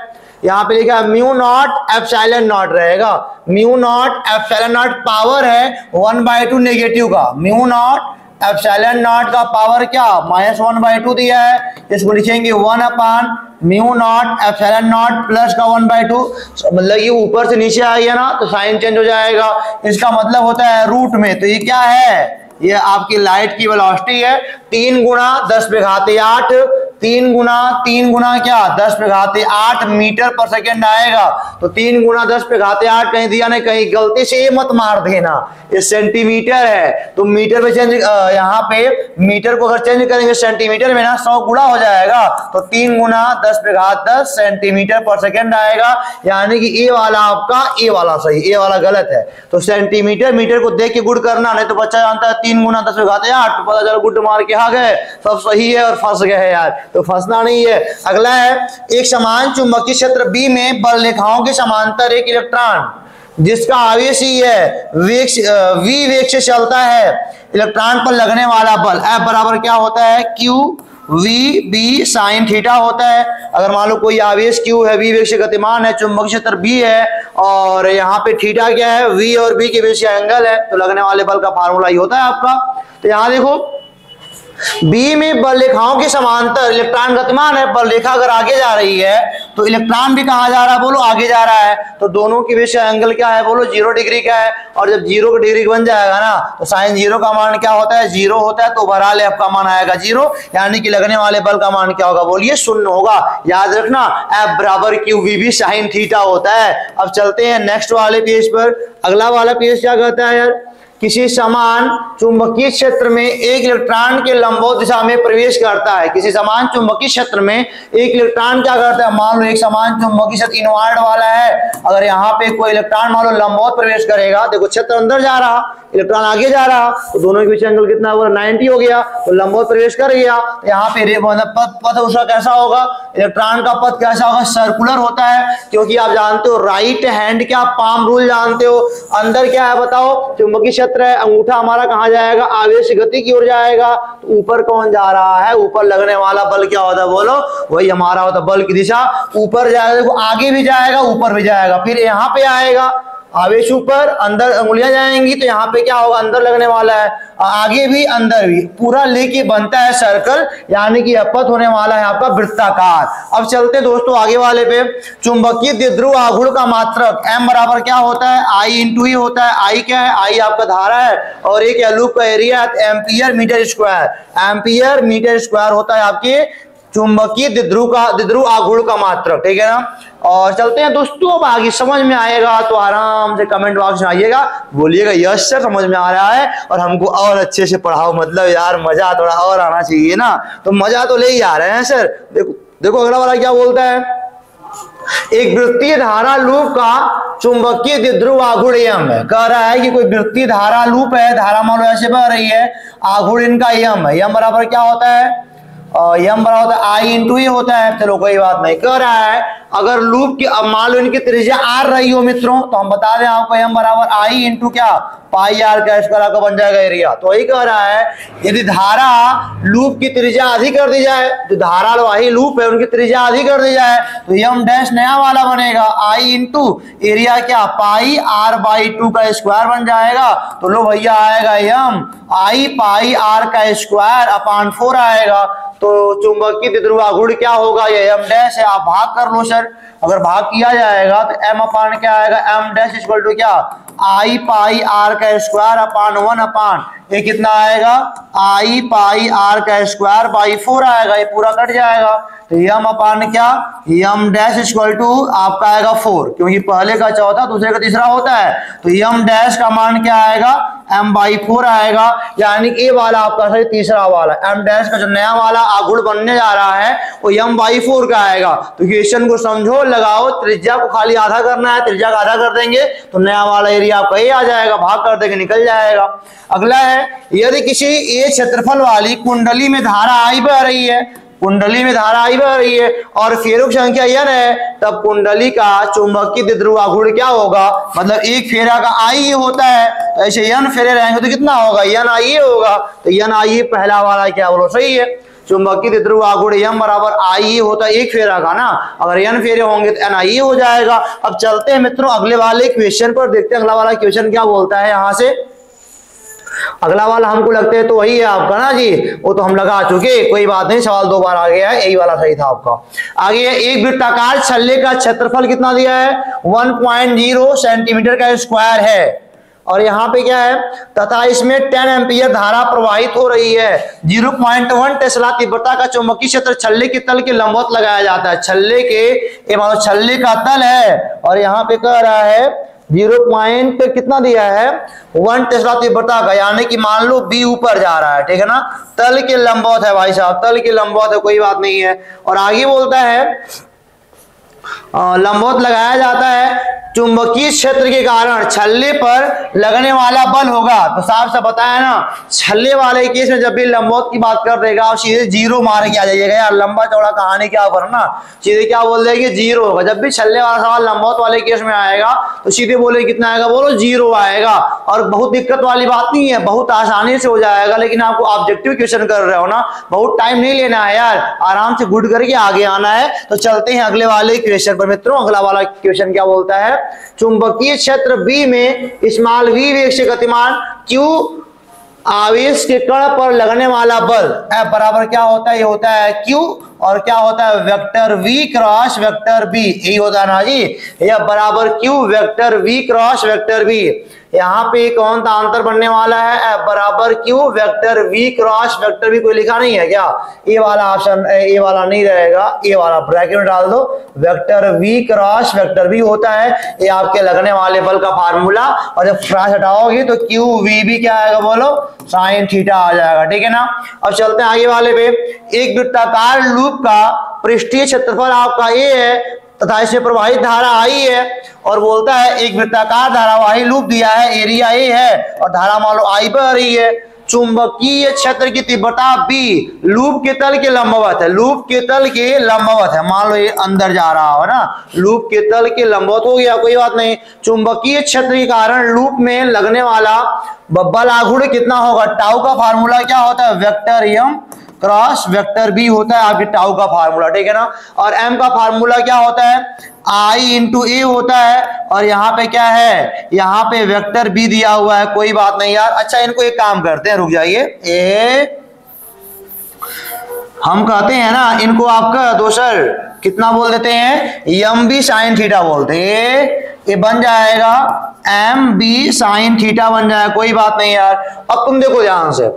यहाँ पे लिखा है म्यू नॉट एप्सिलॉन नॉट रहेगा। Mu naught epsilon not power है 1/2 नेगेटिव का। म्यू नॉट एप्सिलॉन नॉट का पावर क्या, -1/2 दिया है। इसको लिखेंगे 1/म्यू नॉट एप्सिलॉन नॉट प्लस का 1/2। मतलब ये ऊपर से नीचे आ गया ना, तो साइन चेंज हो जाएगा। इसका मतलब होता है रूट में। तो ये क्या है, ये आपकी लाइट की वेलोसिटी है। 3 × 10⁸, 3 गुना क्या 10⁸ मीटर पर सेकेंड आएगा। तो 3 × 10⁸ कहीं दिया नहीं, कहीं गलती से ये मत मार देना, ये सेंटीमीटर है। तो मीटर में चेंज, यहाँ पे मीटर को अगर चेंज करेंगे सेंटीमीटर में ना, 100 गुणा हो जाएगा। तो 3 × 10⁻10 सेंटीमीटर पर सेकेंड आएगा। यानी कि ए वाला आपका, ए वाला सही, ए वाला गलत है। तो सेंटीमीटर मीटर को देख के गुड करना, नहीं तो बच्चा जानता है 3 × 10⁸, तो पता चला गुड मार के आ गए, सब सही है और फंस गए हैं यार। तो फंसना नहीं है। अगला है, एक समान चुंबकीय क्षेत्र बी में बल रेखाओं के समांतर एक इलेक्ट्रॉन जिसका आवेश ही है वी वेग से चलता है, इलेक्ट्रॉन पर लगने वाला बल F बराबर क्या होता है, Q V B sine theta होता है। अगर मान लो कोई आवेश Q है, वी वेग से गतिमान है, चुंबकीय क्षेत्र B है, और यहाँ पे थीटा क्या है, V और B के बीच का एंगल है। तो लगने वाले बल का फार्मूला ही होता है आपका। तो यहाँ देखो, बी में बल रेखाओं के समांतर इलेक्ट्रॉन गतिमान है, बल रेखा अगर आगे जा रही है तो इलेक्ट्रॉन भी कहाँ जा रहा है, बोलो आगे जा रहा है। तो दोनों के बीच का एंगल क्या है, बोलो 0 डिग्री का है। और जब 0 डिग्री बन जाएगा ना, तो साइन 0 का मान क्या होता है, 0 होता है। तो ओवरऑल F का मान आएगा 0, यानी कि लगने वाले बल का मान क्या होगा, बोलिए 0 होगा। याद रखना, F बराबर Q V भी साइन थीटा होता है। अब चलते हैं नेक्स्ट वाले पेज पर। अगला वाला पेज क्या कहता है यार, किसी समान चुंबकीय क्षेत्र में एक इलेक्ट्रॉन के लंबवत दिशा में प्रवेश करता है। किसी समान चुंबकीय क्षेत्र में एक इलेक्ट्रॉन क्या करता है, मान लो एक समान चुंबकीय क्षेत्र इनवर्ट वाला है, अगर यहाँ पे कोई इलेक्ट्रॉन मान लो लंबवत प्रवेश करेगा, देखो क्षेत्र अंदर जा रहा, इलेक्ट्रॉन आगे जा रहा, तो दोनों के बीच एंगल कितना होगा, 90 हो गया, तो लंबवत प्रवेश कर गया। तो यहाँ पे पथ उसका कैसा होगा, इलेक्ट्रॉन का पथ कैसा होगा, सर्कुलर होता है, क्योंकि आप जानते हो राइट हैंड क्या, पाम रूल जानते हो, अंदर क्या है बताओ, चुंबकीय क्षेत्र है, अंगूठा हमारा कहाँ जाएगा, आवेश गति की ओर जाएगा, तो ऊपर कौन जा रहा है, ऊपर लगने वाला बल क्या होता है, बोलो, वही हमारा होता है बल की दिशा, ऊपर जाएगा, देखो आगे भी जाएगा ऊपर भी जाएगा, फिर यहाँ पे आएगा आवेश ऊपर, अंदर अंगुलियां जाएंगी, तो यहाँ पे क्या होगा, अंदर लगने वाला है, आगे भी अंदर भी, पूरा लेके बनता है सर्कल, यानी कि अपथ होने वाला है आपका वृत्ताकार। अब चलते दोस्तों आगे वाले पे, चुंबकीय द्विध्रुव आघूर्ण का मात्रक m बराबर क्या होता है, I इंटू ही होता है। I क्या है, I आपका धारा है, और एक लूप का area ampere metre square, ampere metre square होता है आपके चुंबकीय द्विध्रुव आघूर्ण का मात्रक, ठीक है ना। और चलते हैं दोस्तों, अब आगे समझ में आएगा तो आराम से कमेंट बॉक्स में आइएगा, बोलिएगा यस सर समझ में आ रहा है, और हमको और अच्छे से पढ़ाओ, मतलब यार मजा थोड़ा और आना चाहिए ना, तो मजा तो ले ही आ रहे हैं सर। देखो देखो अगला वाला क्या बोलता है, एक वृत्तीय धारा लूप का चुंबकीय द्विध्रुव आघूर्ण यम है, कह रहा है कि कोई वृत्तीय धारा लूप है, धारा मान लो ऐसे बह रही है, आघूर्ण इनका यम है, यम बराबर क्या होता है, यम बराबर होता है I इंटू ही होता है। चलो कोई बात नहीं, कह रहा है अगर लूप की, अब मान लो इनकी त्रिज्या R रही हो मित्रों, तो हम बता दें आपको यम बराबर I इंटू क्या, पाई आर का स्क्वायर का बन जाएगा एरिया। तो वही कह रहा है यदि धारा लूप की त्रिज्या आधी कर दी जाए, जो धारा वाही लूप है उनकी त्रिज्या आधी कर दी जाए, तो यम डैश नया वाला बनेगा I इंटू एरिया क्या, पाई आर बाई 2 का स्क्वायर बन जाएगा। तो लो भैया आएगा यम I पाई आर का स्क्वायर अपान 4 आएगा। तो चुंबकीय द्विध्रुव आघूर्ण क्या होगा, ये एम डैश है, आप भाग कर लो सर, अगर भाग किया जाएगा तो एम अपान क्या आएगा, एम डैश इक्वल टू क्या, I पाई आर का स्क्वायर अपान 1 अपान ये कितना आएगा, I पाई आर का स्क्वायर बाई 4 आएगा, ये पूरा कट जाएगा। तो यम अपान क्या, यम डैश इक्वल टू आपका आएगा 4, क्योंकि पहले का चौथा दूसरे का तीसरा होता है, तो यम डैश का मान क्या आएगा, m बाई 4 आएगा, यानी कि ये वाला आपका सही तीसरा वाला m डैश का जो नया वाला आघूर्ण बनने जा रहा है वो m बाई 4 का आएगा। तो क्वेश्चन को समझो, लगाओ, त्रिज्या को खाली आधा करना है, त्रिज्या का आधा कर देंगे तो नया वाला एरिया आपका ये आ जाएगा, भाग कर देंगे निकल जाएगा। अगला है, यदि किसी ए क्षेत्रफल वाली कुंडली में धारा I बह रही है, कुंडली में धारा I बह रही है और फेरों की संख्या n है, तब कुंडली का चुंबकीय द्विध्रुव आघूर्ण क्या होगा, मतलब एक फेरा का I होता है, तो ऐसे n फेरे रहेंगे तो कितना होगा, n I होगा। तो n I पहला वाला क्या बोलो सही है, चुंबकीय द्विध्रुव आघूर्ण m बराबर I होता है एक फेरा का ना, अगर n फेरे होंगे तो n I हो जाएगा। अब चलते हैं मित्रों अगले वाले क्वेश्चन पर, देखते हैं अगला वाला क्वेश्चन क्या बोलता है। यहाँ से अगला वाला हमको लगता है तो वही है आपका ना जी, वो तो हम लगा चुके, कोई बात नहीं, सवाल 2 बार आ गया है, यही वाला सही था आपका। आगे है, एक वृत्ताकार छल्ले का क्षेत्रफल कितना दिया है, 1.0 सेंटीमीटर का स्क्वायर है, और यहाँ पे क्या है, तथा इसमें 10 एम्पियर धारा प्रवाहित हो रही है, 0.1 टेस्ला तीव्रता का चुंबकीय क्षेत्र छल्ले के तल के लंबवत लगाया जाता है। छल्ले के, ये मानो छल्ले का तल है, और यहाँ पे कह रहा है 0. कितना दिया है, 1 टेस्ला तीव्रता का, यानी कि मान लो B ऊपर जा रहा है, ठीक है ना, तल के लंबवत है भाई साहब, तल के लंबवत है, कोई बात नहीं है। और आगे बोलता है लंबवत लगाया जाता है, चुंबकीय क्षेत्र के कारण छल्ले पर लगने वाला बल होगा। तो साफ साफ बताया ना, छल्ले वाले केस में जब भी लंबवत की बात कर देगा, सीधे 0 मार के आ जाइएगा यार, लंबा चौड़ा कहानी क्या करना, सीधे क्या बोल देंगे 0 होगा। जब भी छल्ले वाला सवाल लंबवत वाले केस में आएगा तो सीधे बोले कितना आएगा, बोलो 0 आएगा। और बहुत दिक्कत वाली बात नहीं है, बहुत आसानी से हो जाएगा, लेकिन आपको ऑब्जेक्टिव क्वेश्चन कर रहे हो ना, बहुत टाइम नहीं लेना है यार, आराम से गुड करके आगे आना है। तो चलते हैं अगले वाले क्वेश्चन पर मित्रों। अगला वाला क्वेश्चन क्या बोलता है, चुंबकीय क्षेत्र B में स्मॉल v वेग से गतिमान Q आवेश के कण पर लगने वाला बल F बराबर क्या होता है, ये होता है Q और क्या होता है vector v cross vector b, यही होता है ना जी, या बराबर q vector v cross vector b। यहाँ पे कौन सा आंसर बनने वाला है, बराबर q vector v cross vector b। कोई लिखा नहीं है क्या, ये वाला ऑप्शन, ये वाला नहीं रहेगा, ये वाला ब्रैकेट में डाल दो, vector v cross vector b होता है, ये आपके लगने वाले बल का फार्मूला। और जब क्रॉस हटाओगे तो q v भी क्या आएगा बोलो, साइन थीटा आ जाएगा, ठीक है ना। अब चलते हैं आगे वाले पे। एक वृत्ताकार लूप का पृष्ठीय क्षेत्रफल आपका a है तथा इसमें प्रवाहित धारा I है, और बोलता है एक वृत्ताकार धारावाही लूप दिया है, एरिया A है और धारा मान लो I बह रही है। चुंबकीय क्षेत्र की तीव्रता B लूप के तल के लंबवत है, लूप के तल के लंबवत है। मान लो ये अंदर जा रहा हो ना, लूप के तल के लंबवत हो गया, कोई बात नहीं। चुंबकीय क्षेत्र के कारण लूप में लगने वाला बल आघूर्ण कितना होगा, टाउ का फार्मूला क्या होता है, vector m cross vector b होता है आपके टाउ का फार्मूला, ठीक है ना। और m का फार्मूला क्या होता है, I इंटू ए होता है, और यहाँ पे क्या है, यहाँ पे वेक्टर b दिया हुआ है, कोई बात नहीं यार। अच्छा इनको एक काम करते हैं, रुक जाइए, हम कहते हैं ना इनको आपका दोसर कितना बोल देते हैं, एम बी साइन थीटा बोलते हैं, ये बन जाएगा एम बी साइन थीटा बन जाएगा, कोई बात नहीं यार। अब तुम देखो ध्यान से,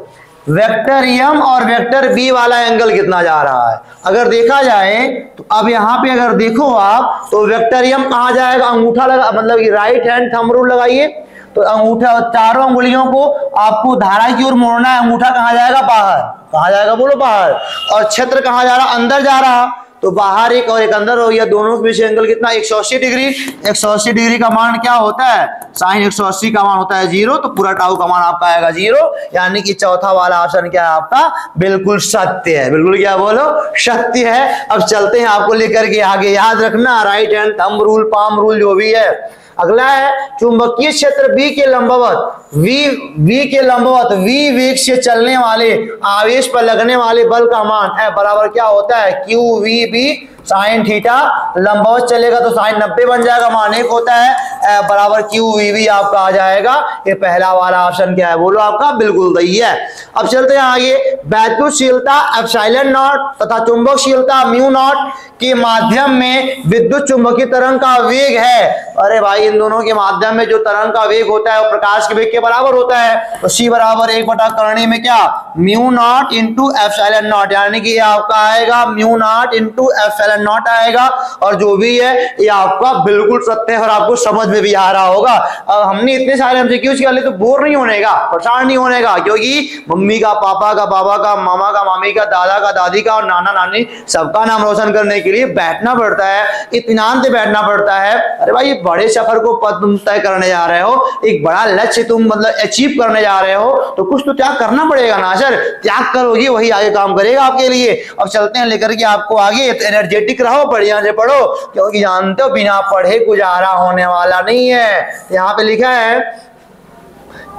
वेक्टर m और वेक्टर b वाला एंगल कितना जा रहा है, अगर देखा जाए तो अब यहाँ पे अगर देखो आप तो वेक्टर m कहाँ जाएगा, अंगूठा लगा, मतलब राइट हैंड थंब रूल लगाइए, तो अंगूठा चारों उंगलियों को आपको धारा की ओर मोड़ना है, अंगूठा कहाँ जाएगा, बाहर, कहाँ जाएगा बोलो, बाहर। और क्षेत्र कहाँ जा रहा, अंदर जा रहा, तो बाहर एक और एक अंदर हो गया, दोनों के बीच एंगल कितना 180 डिग्री। 180 डिग्री का मान क्या होता है, साइन 180 का मान होता है 0, तो पूरा टाउ का मान आपका आएगा 0, यानी कि चौथा वाला ऑप्शन क्या है आपका, बिल्कुल सत्य है, बिल्कुल क्या बोलो, सत्य है। अब चलते हैं आपको लेकर के आगे, याद रखना right hand thumb rule, palm rule जो भी है। अगला है चुंबकीय क्षेत्र B के लंबवत V के लंबवत V वेग से चलने वाले आवेश पर लगने वाले बल का मान है बराबर क्या होता है, Q V B sine theta. लंबवत चलेगा तो साइन 90 बन जाएगा, मान 1 होता है, बराबर क्यू वी बी आपका आ जाएगा। ये पहला वाला ऑप्शन क्या है बोलो आपका, बिल्कुल सही है। अब चलते हैं आगे, वैद्युतशीलता एप्सिलॉन नॉट तथा चुंबकशीलता म्यू नॉट के माध्यम में विद्युत चुंबकीय तरंग का वेग है। अरे भाई इन दोनों के माध्यम में जो तरंग का वेग होता है वो प्रकाश के वेग के बराबर होता है, तो C बराबर 1/करणी में क्या, mu naught into epsilon not, यानी कि ये आपका आएगा mu naught into epsilon not आएगा। और जो भी है ये आपका बिल्कुल सत्य है और आपको समझ में भी आ रहा होगा। अब हमने इतने सारे एमसीक्यूज कर लिए तो बोर नहीं होने का, परेशान नहीं होने का, क्योंकि मम्मी का, पापा का, बाबा का, मामा का, मामी का, दादा का, दादी का और नाना नानी सबका नाम रोशन करने के लिए बैठना पड़ता है, इत्मीनान से बैठना पड़ता है। अरे भाई बड़े सफर को तुम तय करने जा रहे हो, एक बड़ा लक्ष्य तुम मतलब अचीव करने जा रहे हो, तो कुछ तो त्याग करना पड़ेगा ना सर, त्याग करोगे वही आगे काम करेगा आपके लिए। अब चलते हैं लेकर के आपको आगे, तो एनर्जेटिक रहो, बढ़िया से पढ़ो, क्योंकि जानते हो बिना पढ़े गुजारा होने वाला नहीं है। यहाँ पे लिखा है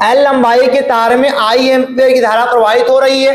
एल लंबाई के तार में आई एम्पियर की धारा प्रवाहित हो रही है,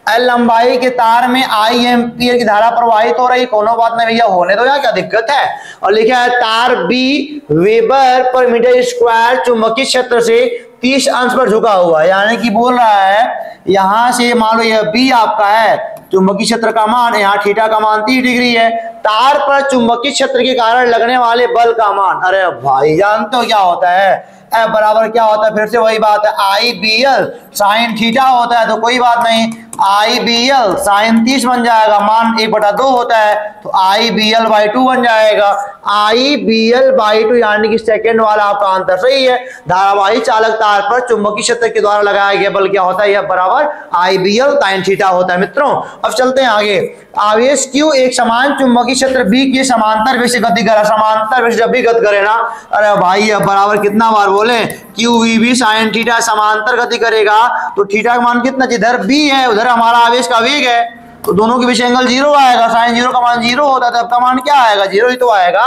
एल लंबाई के तार में आई एम्पियर की धारा प्रवाहित हो रही, कोनो बात नहीं भैया, होने दो यार, क्या दिक्कत है। और लिखा है तार B weber per metre square चुंबकीय क्षेत्र से 30 अंश पर झुका हुआ, यानी कि बोल रहा है यहां से मान लो यह बी आपका है, चुंबकीय क्षेत्र का मान, यहाँ थीटा का मान 30 डिग्री है, तार पर चुंबकीय क्षेत्र के कारण लगने वाले बल का मान, अरे भाई जानते हो क्या होता है, F बराबर क्या होता है, फिर से वही बात है, आई बी एल साइन थीटा होता है, तो कोई बात नहीं, आई बी एल साइन 30 बन जाएगा, मान 1/2 होता है, तो आई बी एल बाई 2 बन जाएगा, आई बी एल बाई 2, यानी कि सेकेंड वाला आपका आंसर सही है। धारावाही चालक तार पर चुंबकीय क्षेत्र के द्वारा लगाया गया बल क्या होता है, यह बराबर आई बी एल साइन थीटा होता है मित्रों। अब चलते हैं आगे, आवेश Q एक समान चुंबकीय क्षेत्र B के समांतर वेग से गति करा, समांतर वेग जब भी गति करे ना, अरे भाई अब बराबर कितना बार बोले, Q V B sine theta, समांतर गति करेगा तो थीटा का मान कितना, जिधर B है उधर हमारा आवेश का वेग है, तो दोनों के बीच एंगल 0 आएगा, साइन 0 का मान 0 होता है, तब का मान क्या आएगा, 0 ही तो आएगा।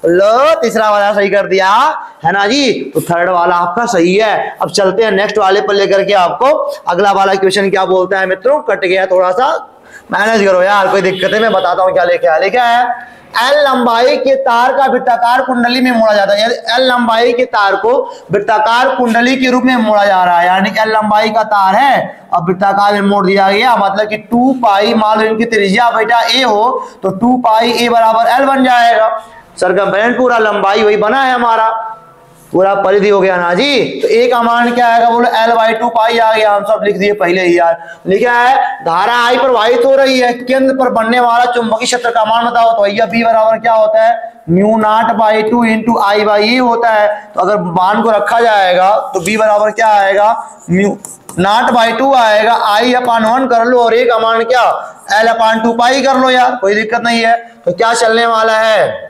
लो तीसरा वाला सही कर दिया है ना जी, तो थर्ड वाला आपका सही है। अब चलते हैं नेक्स्ट वाले पर लेकर के आपको, अगला वाला क्वेश्चन क्या बोलता है मित्रों, कट गया थोड़ा सा, मैनेज करो यार, कोई दिक्कत है, मैं बताता हूँ क्या लेके आया। लिखा है एल लंबाई के तार का वृत्ताकार कुंडली में मोड़ा जाता है। एल लंबाई के तार को वृत्ताकार कुंडली के रूप में मोड़ा जा रहा है, यानी कि एल लंबाई का तार है अब वृत्ताकार में मोड़ दिया गया, मतलब कि 2 पाई, मान लो इनकी त्रिज्या बेटा ए हो तो 2 पाई ए बराबर एल बन जाएगा। सरकमफेरेंस पूरा लंबाई वही बना है हमारा, पूरा परिधि हो गया ना जी। तो ए का मान क्या आएगा बोलो L/2 पाई आ गया, हम सब लिख दिए पहले ही यार। लिखा है धारा I प्रवाहित हो रही है, केंद्र पर बनने वाला चुंबकीय क्षेत्र का मान बताओ, तो भैया B बराबर क्या होता है μ0/2 इंटू I/A होता है। तो अगर मान को रखा जाएगा तो B बराबर क्या आएगा μ0/2 आएगा, I/1 कर लो और A का मान क्या L/2 पाई कर लो यार, कोई दिक्कत नहीं है। तो क्या चलने वाला है,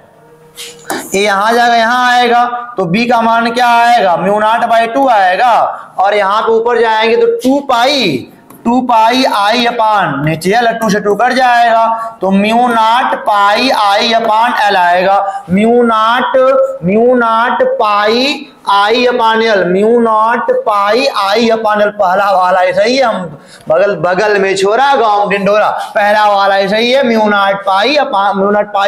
ये यहां जाएगा यहाँ आएगा, तो B का मान क्या आएगा μ0/2 आएगा, और यहाँ पे ऊपर जाएंगे तो 2 पाई I अपान नीचे L 2 से 2 कट जाएगा, तो μ0 पाई I/L आएगा, μ0 पाई I/L, μ0 पाई I/L पहला वाला है सही है, हम बगल में छोरा गांव डिंडोरा, पहला वाला है सही है, μ0 पाई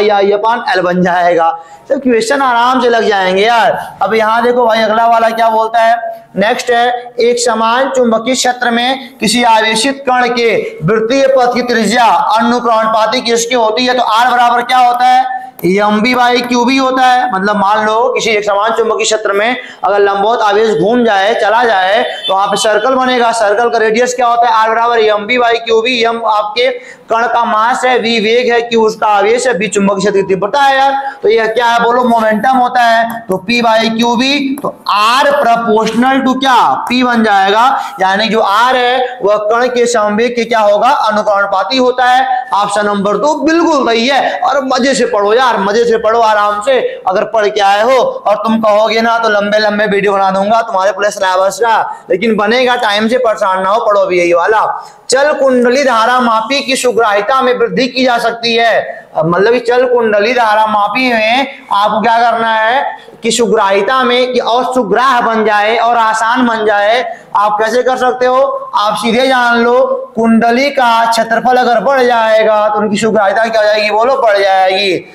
I/L बन जाएगा। तो क्वेश्चन आराम से लग जाएंगे यार। अब यहाँ देखो भाई अगला वाला क्या बोलता है, नेक्स्ट है एक समान चुंबकीय क्षेत्र में किसी आवेशित कण के वृत्तीय पथ की त्रिज्या अनुक्रमणपाती किसकी होती है, तो R बराबर क्या होता है mb/qb होता है। मतलब मान लो किसी एक समान चुंबकीय क्षेत्र में अगर लंबवत आवेश घूम जाए चला जाए तो वहां पे सर्कल बनेगा, सर्कल का रेडियस क्या होता है R बराबर mb/qb। m आपके कण का मास है, v वेग है, q उसका आवेश है, b चुंबकीय क्षेत्र की तीव्रता है यार। तो यह क्या है बोलो मोमेंटम होता है, तो p/qb, तो r प्रोपोर्शनल टू क्या p बन जाएगा, यानी जो r है वह कण के संवेग के क्या होगा अनुक्रमणपाती होता है। ऑप्शन नंबर 2 बिल्कुल सही है। और मजे से पढ़ो यार, मजे से पढ़ो आराम से, अगर पढ़ के आए हो और तुम कहोगे ना तो लंबे लंबे वीडियो बना दूंगा तुम्हारे पूरे सिलेबस का, लेकिन बनेगा टाइम से, परेशान ना हो, पढ़ो भी यही वाला। चल कुंडली धारा मापी की सुग्राहिता में वृद्धि की जा सकती है। मतलब चल कुंडली धारा मापी में आपको क्या करना है कि सुग्राहिता में कि और सुग्राह बन जाए और आसान बन जाए। आप कैसे कर सकते हो, आप सीधे जान लो कुंडली का क्षेत्रफल अगर बढ़ जाएगा तो उनकी सुग्राहिता क्या हो जाएगी बोलो, बढ़ जाएगी।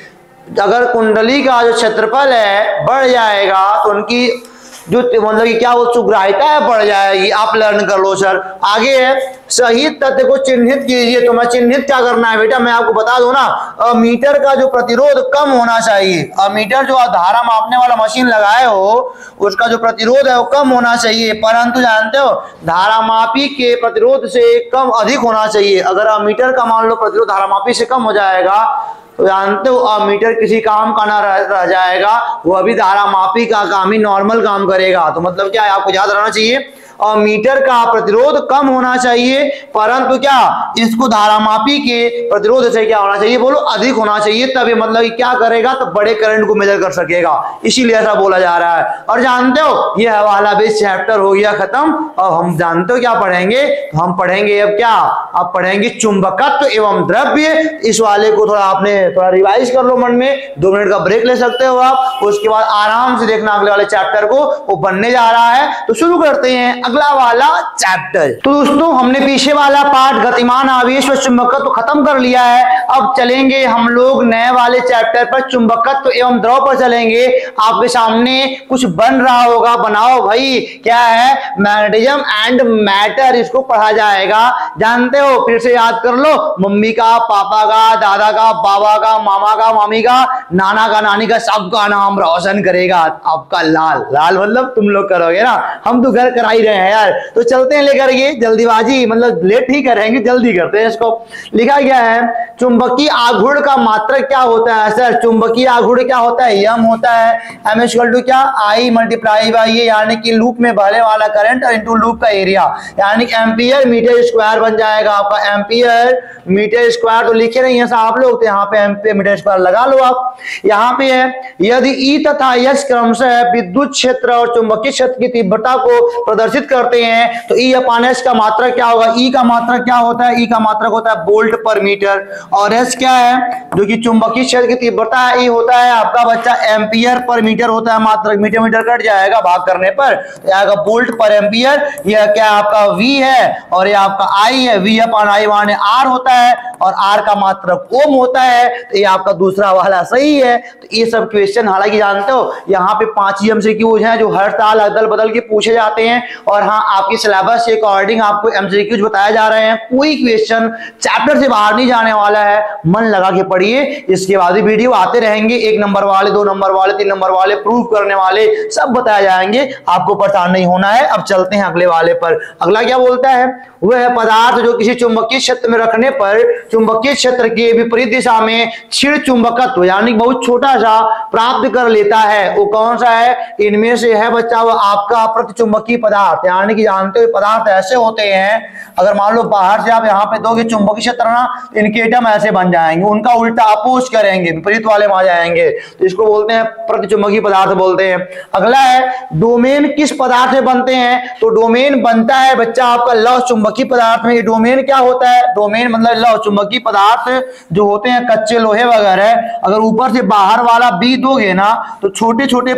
अगर कुंडली का जो क्षेत्रफल है बढ़ जाएगा तो उनकी जो मतलब कि क्या वो सुग्राहिता है बढ़ जाएगी। आप लर्न कर लो सर। आगे है सही तथ्य को चिन्हित कीजिए। तो मैं चिन्हित क्या करना है बेटा, मैं आपको बता दूं ना, अमीटर का जो प्रतिरोध कम होना चाहिए। अमीटर जो आप धारा मापने वाला मशीन लगाए हो उसका जो प्रतिरोध है वो कम होना चाहिए, परंतु जानते हो धारा मापी के प्रतिरोध से कम अधिक होना चाहिए। अगर अमीटर का मान लो प्रतिरोध धारा मापी से कम हो जाएगा तो जानते हो अमीटर किसी काम का ना रह जाएगा, वो अभी धारा मापी का काम ही नॉर्मल काम करेगा। तो मतलब क्या है आपको याद रहना चाहिए, अमीटर का प्रतिरोध कम होना चाहिए, परंतु क्या इसको धारा मापी के प्रतिरोध से क्या होना चाहिए बोलो, अधिक होना चाहिए। तब ये मतलब कि क्या करेगा तो बड़े करंट को मेजर कर सकेगा, इसीलिए ऐसा बोला जा रहा है। और जानते हो ये हवाला बेस चैप्टर हो गया खत्म। और हम जानते हो क्या पढ़ेंगे, हम पढ़ेंगे अब क्या, अब पढ़ेंगे चुंबकत्व एवं द्रव्य। इस वाले को थोड़ा आपने थोड़ा रिवाइज कर लो मन में, 2 मिनट का ब्रेक ले सकते हो आप, उसके बाद आराम से देखना अगले वाले चैप्टर को, वो बनने जा रहा है। तो शुरू करते हैं अगला वाला चैप्टर। तो दोस्तों हमने पीछे वाला पार्ट गतिमान आवेश व चुंबकत्व तो खत्म कर लिया है। अब चलेंगे हम लोग नए वाले चैप्टर पर, चुंबकत्व एवं द्रव पर चलेंगे। आपके सामने कुछ बन रहा होगा, बनाओ भाई। क्या है, मैग्नेटिज्म एंड मैटर, इसको पढ़ा जाएगा। जानते हो, फिर से याद कर लो, मम्मी का, पापा का, दादा का, बाबा का, मामा का, मामी का, नाना का, नानी का, सबका नाम रोशन करेगा आपका लाल। लाल मतलब तुम लोग करोगे ना, हम तो घर करा ही रहे हैं यार। तो चलते हैं लेकर ये, जल्दीबाजी मतलब लेट ही करेंगे, जल्दी करते हैं इसको। लिखा गया है चुंबकीय आघूर्ण का मात्रक क्या होता है सर, चुंबकीय आघूर्ण क्या होता है, यम होता है m इक्वल टू क्या I मल्टीप्लाई बाई ये, यानी कि लूप में बहने वाला करंट इनटू लूप का एरिया, यानी कि एम्पियर मीटर स्क्वायर बन जाएगा आपका, एम्पियर मीटर स्क्वायर। तो लिखे नहीं है साहब लोग, तो यहाँ पे एम्पियर मीटर स्क्वायर लगा लो आप। यहाँ पे है यदि E तथा S क्रमशः विद्युत क्षेत्र और चुंबकीय क्षेत्र की तीव्रता को प्रदर्शित परिवर्तित करते हैं तो ई अपान एच का मात्रक क्या होगा, ई का मात्रक क्या होता है, ई का मात्रक होता है वोल्ट पर मीटर, और एच क्या है जो कि चुंबकीय क्षेत्र की तीव्रता है, ई होता है आपका बच्चा एम्पियर पर मीटर होता है मात्रक, मीटर मीटर कट जाएगा भाग करने पर तो आएगा वोल्ट पर एम्पियर। यह क्या आपका V है और ये आपका I है, V अपान I माने R होता है और R का मात्रक ओम होता है, तो ये आपका दूसरा वाला सही है। तो ये सब क्वेश्चन हालांकि जानते हो यहाँ पे 5 ही एमसीक्यूज हैं जो हर साल अदल बदल के पूछे जाते हैं, और हाँ आपकी सिलेबस के अकॉर्डिंग आपको एमसीक्यूज बताए जा रहे हैं, कोई क्वेश्चन चैप्टर से बाहर नहीं जाने वाला है, मन लगा के पढ़िए। इसके बाद भी वीडियो आते रहेंगे, 1 नंबर वाले, 2 नंबर वाले, 3 नंबर वाले, प्रूव करने वाले सब बताए जाएंगे, आपको परेशान नहीं होना है। अब चलते हैं अगले वाले पर। अगला क्या बोलता है, वह है पदार्थ जो किसी चुंबकीय क्षेत्र में रखने पर चुंबकीय क्षेत्र के विपरीत दिशा में क्षीण चुंबकत्व यानी बहुत छोटा सा प्राप्त कर लेता है, वो कौन सा है, इनमें से है बच्चा वो आपका प्रतिचुंबकीय पदार्थ। यानी कि जानते हो पदार्थ ऐसे होते हैं, अगर मान लो बाहर से आप यहाँ पे दोगे चुंबकीय क्षेत्र ना, तो इनके एटम ऐसे बन जाएंगे, उनका उल्टा अपोज करेंगे, विपरीत वाले में आ जाएंगे, तो इसको बोलते हैं प्रतिचुंबकीय पदार्थ बोलते हैं। अगला है डोमेन किस पदार्थ में बनते हैं, तो डोमेन बनता है बच्चा आपका लौह चुंबकीय पदार्थ में। डोमेन क्या होता है, डोमेन मतलब लौह चुंबकीय पदार्थ जो होते हैं कच्चे लोहे वगैरह, अगर ऊपर से बाहर वाला बी दोगे ना तो छोटे छोटे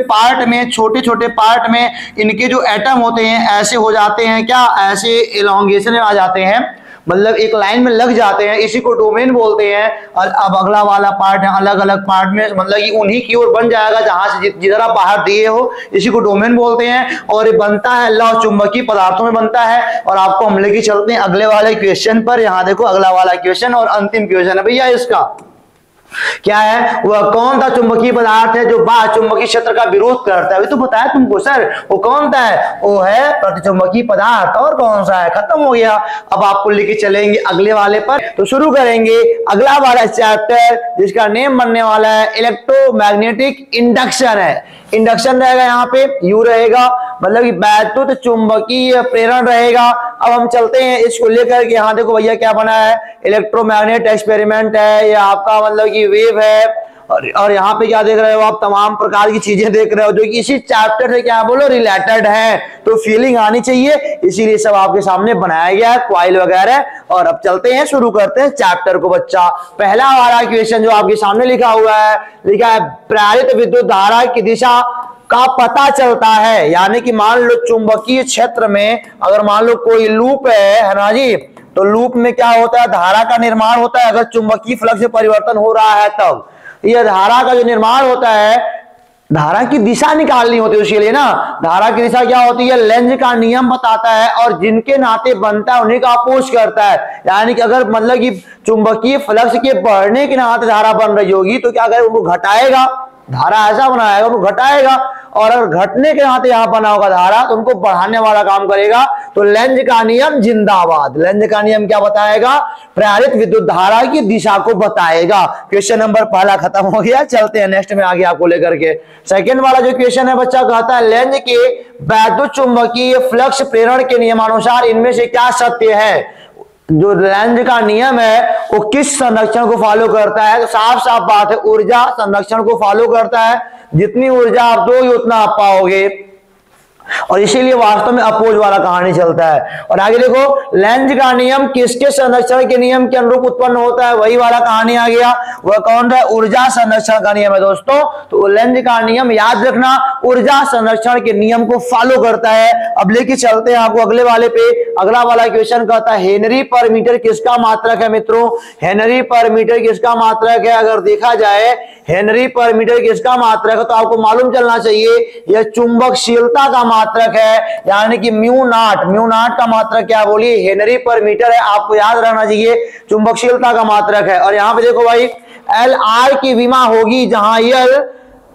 पार्ट में इनके जो एटम होते हैं ऐसे हो जाते हैं, क्या ऐसे एलोंगेशन में आ जाते हैं, मतलब एक लाइन में लग जाते हैं, इसी को डोमेन बोलते हैं। और अब अगला वाला पार्ट है अलग अलग पार्ट में, मतलब कि उन्हीं की ओर बन जाएगा जहां से जिधर आप बाहर दिए हो, इसी को डोमेन बोलते हैं। और ये बनता है लौह चुंबकीय पदार्थों में बनता है। और आपको हम लेके चलते हैं अगले वाले क्वेश्चन पर। यहाँ देखो अगला वाला क्वेश्चन और अंतिम क्वेश्चन है भैया इसका, क्या है, वह कौन सा चुंबकीय पदार्थ है जो बाह्य चुंबकीय क्षेत्र का विरोध करता है, अभी तो बताया तुमको सर, वो कौन सा है, वो है प्रतिचुंबकीय पदार्थ। और कौन सा है, खत्म हो गया। अब आपको लेके चलेंगे अगले वाले पर, तो शुरू करेंगे अगला वाला चैप्टर जिसका नेम बनने वाला है इलेक्ट्रोमैग्नेटिक इंडक्शन है। इंडक्शन रहेगा यहाँ पे, यू रहेगा मतलब कि वैद्युत चुंबकीय प्रेरण रहेगा। अब हम चलते हैं इसको लेकर के, यहाँ देखो भैया क्या बना है, इलेक्ट्रोमैग्नेट एक्सपेरिमेंट है, ये आपका मतलब कि वेव है, और यहाँ पे क्या देख रहे हो आप, तमाम प्रकार की चीजें देख रहे हो जो कि इसी चैप्टर से क्या बोलो रिलेटेड है, तो फीलिंग आनी चाहिए, इसीलिए सब आपके सामने बनाया गया है क्वाइल वगैरह। और अब चलते हैं, शुरू करते हैं चैप्टर को बच्चा। पहला वाला क्वेश्चन जो आपके सामने लिखा हुआ है, लिखा है प्रेरित विद्युत धारा की दिशा का पता चलता है। यानी कि मान लो चुंबकीय क्षेत्र में अगर मान लो कोई लूप है ना जी, तो लूप में क्या होता है, धारा का निर्माण होता है। अगर चुंबकीय फ्लक्स में परिवर्तन हो रहा है तब यह धारा का जो निर्माण होता है, धारा की दिशा निकालनी होती है उसके लिए ना, धारा की दिशा क्या होती है, लेंज का नियम बताता है, और जिनके नाते बनता है उन्हीं का अपोज करता है। यानी कि अगर मतलब कि चुंबकीय फ्लक्स के बढ़ने के नाते धारा बन रही होगी तो क्या करेगा, उनको घटाएगा, धारा ऐसा बनाएगा उनको घटाएगा, और अगर घटने के नाते यहां बना होगा धारा तो उनको बढ़ाने वाला काम करेगा। तो लेंज का नियम जिंदाबाद। लेंज का नियम क्या बताएगा, प्रेरित विद्युत धारा की दिशा को बताएगा। क्वेश्चन नंबर पहला खत्म हो गया, चलते हैं नेक्स्ट में आगे आपको लेकर के। सेकंड वाला जो क्वेश्चन है बच्चा कहता है लेंज के वैद्युत चुंबकीय फ्लक्स प्रेरण के नियमानुसार इनमें से क्या सत्य है। जो लेंज का नियम है वो किस संरक्षण को फॉलो करता है, तो साफ साफ बात है ऊर्जा संरक्षण को फॉलो करता है। जितनी ऊर्जा आप दोगे उतना आप पाओगे, और इसीलिए वास्तव में अपोज वाला कहानी चलता है। और आगे देखो लेंज का नियम किसके संरक्षण के नियम के अनुरूप उत्पन्न होता है, वही वाला कहानी आ गया। वह कौन है, ऊर्जा संरक्षण का नियम है दोस्तों। तो लेंज का नियम याद रखना ऊर्जा संरक्षण के नियम को फॉलो करता है। अब लेके चलते हैं आपको अगले वाले पे। अगला वाला क्वेश्चन कहता है हेनरी पर मीटर किसका मात्रक है। मित्रों हेनरी पर मीटर किसका मात्रक है, अगर देखा जाए हेनरी पर मीटर किसका मात्रक है तो आपको मालूम चलना चाहिए यह चुंबकशीलता का मात्रक है, यानी कि म्यू नॉट का मात्रक क्या बोलिए, हेनरी पर मीटर है, आपको याद रखना चाहिए चुंबकशीलता का मात्रक है। और यहाँ पे देखो भाई एल आर की विमा होगी जहां एल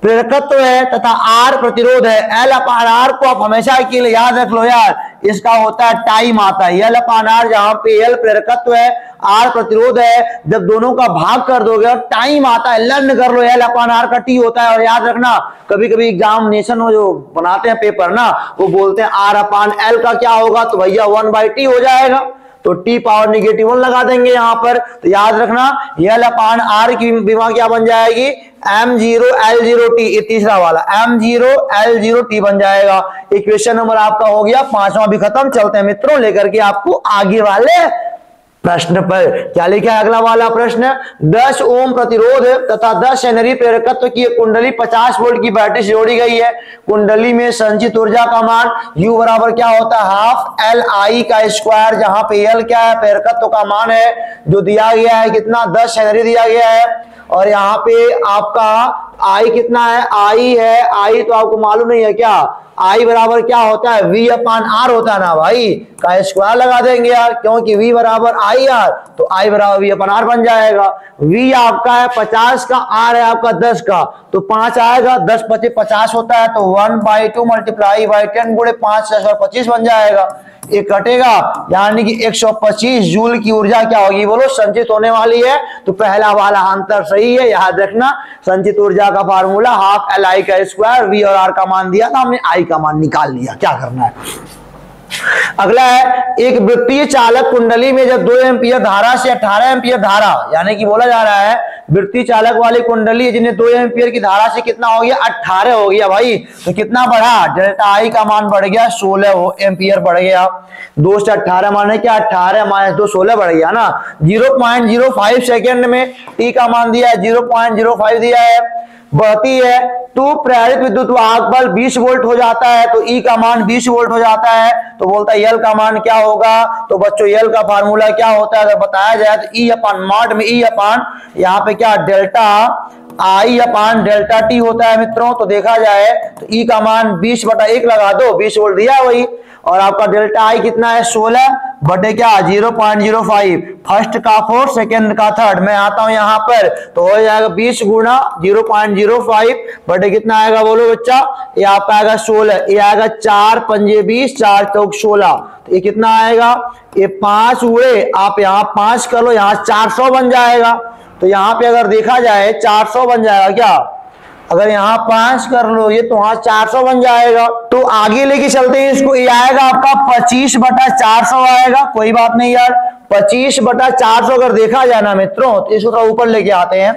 प्रेरकत्व है तथा आर प्रतिरोध है। एल अपान आर को आप हमेशा के लिए याद रख लो यार, इसका होता है टाइम आता है। एल अपान आर जहां पे एल प्रेरकत्व है आर प्रतिरोध है, जब दोनों का भाग कर दोगे और टाइम आता है लर्न कर लो, एल अपान आर का टी होता है। और याद रखना कभी कभी एग्जामिनेशन में जो बनाते हैं पेपर ना वो बोलते हैं आर अपान एल का क्या होगा, तो भैया 1/t हो जाएगा। तो टी पावर -1 लगा देंगे यहाँ पर। तो याद रखना L/R की विमा क्या बन जाएगी, M0L0T, ये तीसरा वाला M0L0T बन जाएगा। इक्वेशन नंबर आपका हो गया 5वां भी खत्म। चलते हैं मित्रों लेकर के आपको आगे वाले प्रश्न पर। क्या लिखा है अगला वाला प्रश्न, 10 ओम प्रतिरोध तथा 10 हेनरी प्रेरकत्व की कुंडली 50 वोल्ट की बैटरी से जोड़ी गई है। कुंडली में संचित ऊर्जा का मान U बराबर क्या होता है, हाफ LI का स्क्वायर, जहां पे L क्या है, प्रेरकत्व का मान है जो दिया गया है कितना, 10 हेनरी दिया गया है। और यहाँ पे आपका I कितना है, I है, I तो आपको मालूम नहीं है क्या, I बराबर क्या होता है, V/R होता है ना भाई, का स्क्वायर लगा देंगे यार, क्योंकि V बराबर IR, तो I बराबर V/R बन जाएगा। V आपका है 50 का, R है आपका 10 का, तो 5 आएगा, 10 × 5 = 50 होता है, तो 1/2 × 10 गुणे 5 = 25 बन जाएगा। ये कटेगा, यानी कि 125 जूल की ऊर्जा क्या होगी बोलो, संचित होने वाली है। तो पहला वाला आंसर सही है, याद रखना। संचित ऊर्जा का फार्मूला हाफ LI का स्क्वायर, V और R का मान दिया था हमने, I का मान निकाल लिया। क्या करना है अगला है, एक वृत्तीय चालक कुंडली में जब 2 एम्पीयर धारा से 18 एम्पीयर धारा, यानी कि बोला जा रहा है वृत्तीय चालक वाली कुंडली जिन्हें 2 एम्पीयर की धारा से कितना हो गया, 18 हो गया भाई। तो कितना बढ़ा, डेल्टा I का मान बढ़ गया 16 एम्पीयर बढ़ गया। 2 से 18 माने क्या, 18 - 2 16 बढ़ गया ना। 0.05 सेकेंड में T का मान दिया है 0.05 दिया है, बढ़ती है तो प्रेरित विद्युत वाहक बल 20 वोल्ट हो जाता है, तो E का मान 20 वोल्ट हो जाता है। तो बोलता है L का मान क्या होगा, तो बच्चों L का फार्मूला क्या होता है अगर बताया जाए तो E/mod में E/, यहाँ पे क्या डेल्टा I/डेल्टा T होता है मित्रों। तो देखा जाए तो E का मान 20/1 लगा दो, 20 वोल्ट दिया वही, और आपका डेल्टा I कितना है 16 बटे क्या 0.05, फर्स्ट का 4 सेकेंड का 3rd। मैं आता हूं यहाँ पर, तो हो जाएगा 20 गुणा 0.05 बटे कितना आएगा बोलो बच्चा, ये आपका आएगा 16, ये आएगा 4 × 5 = 20, 4 × 4 = 16। तो ये कितना आएगा, ये 5 उड़े, आप यहाँ 5 कर लो, यहाँ 400 बन जाएगा। तो यहाँ पे अगर देखा जाए 400 बन जाएगा क्या, अगर यहाँ 5 कर लो ये तो वहां 400 बन जाएगा। तो आगे लेके चलते हैं इसको, ये आएगा आपका 25/400 आएगा, कोई बात नहीं यार। 25/400 अगर देखा जाए ना मित्रों, तो इसको थोड़ा ऊपर लेके आते हैं,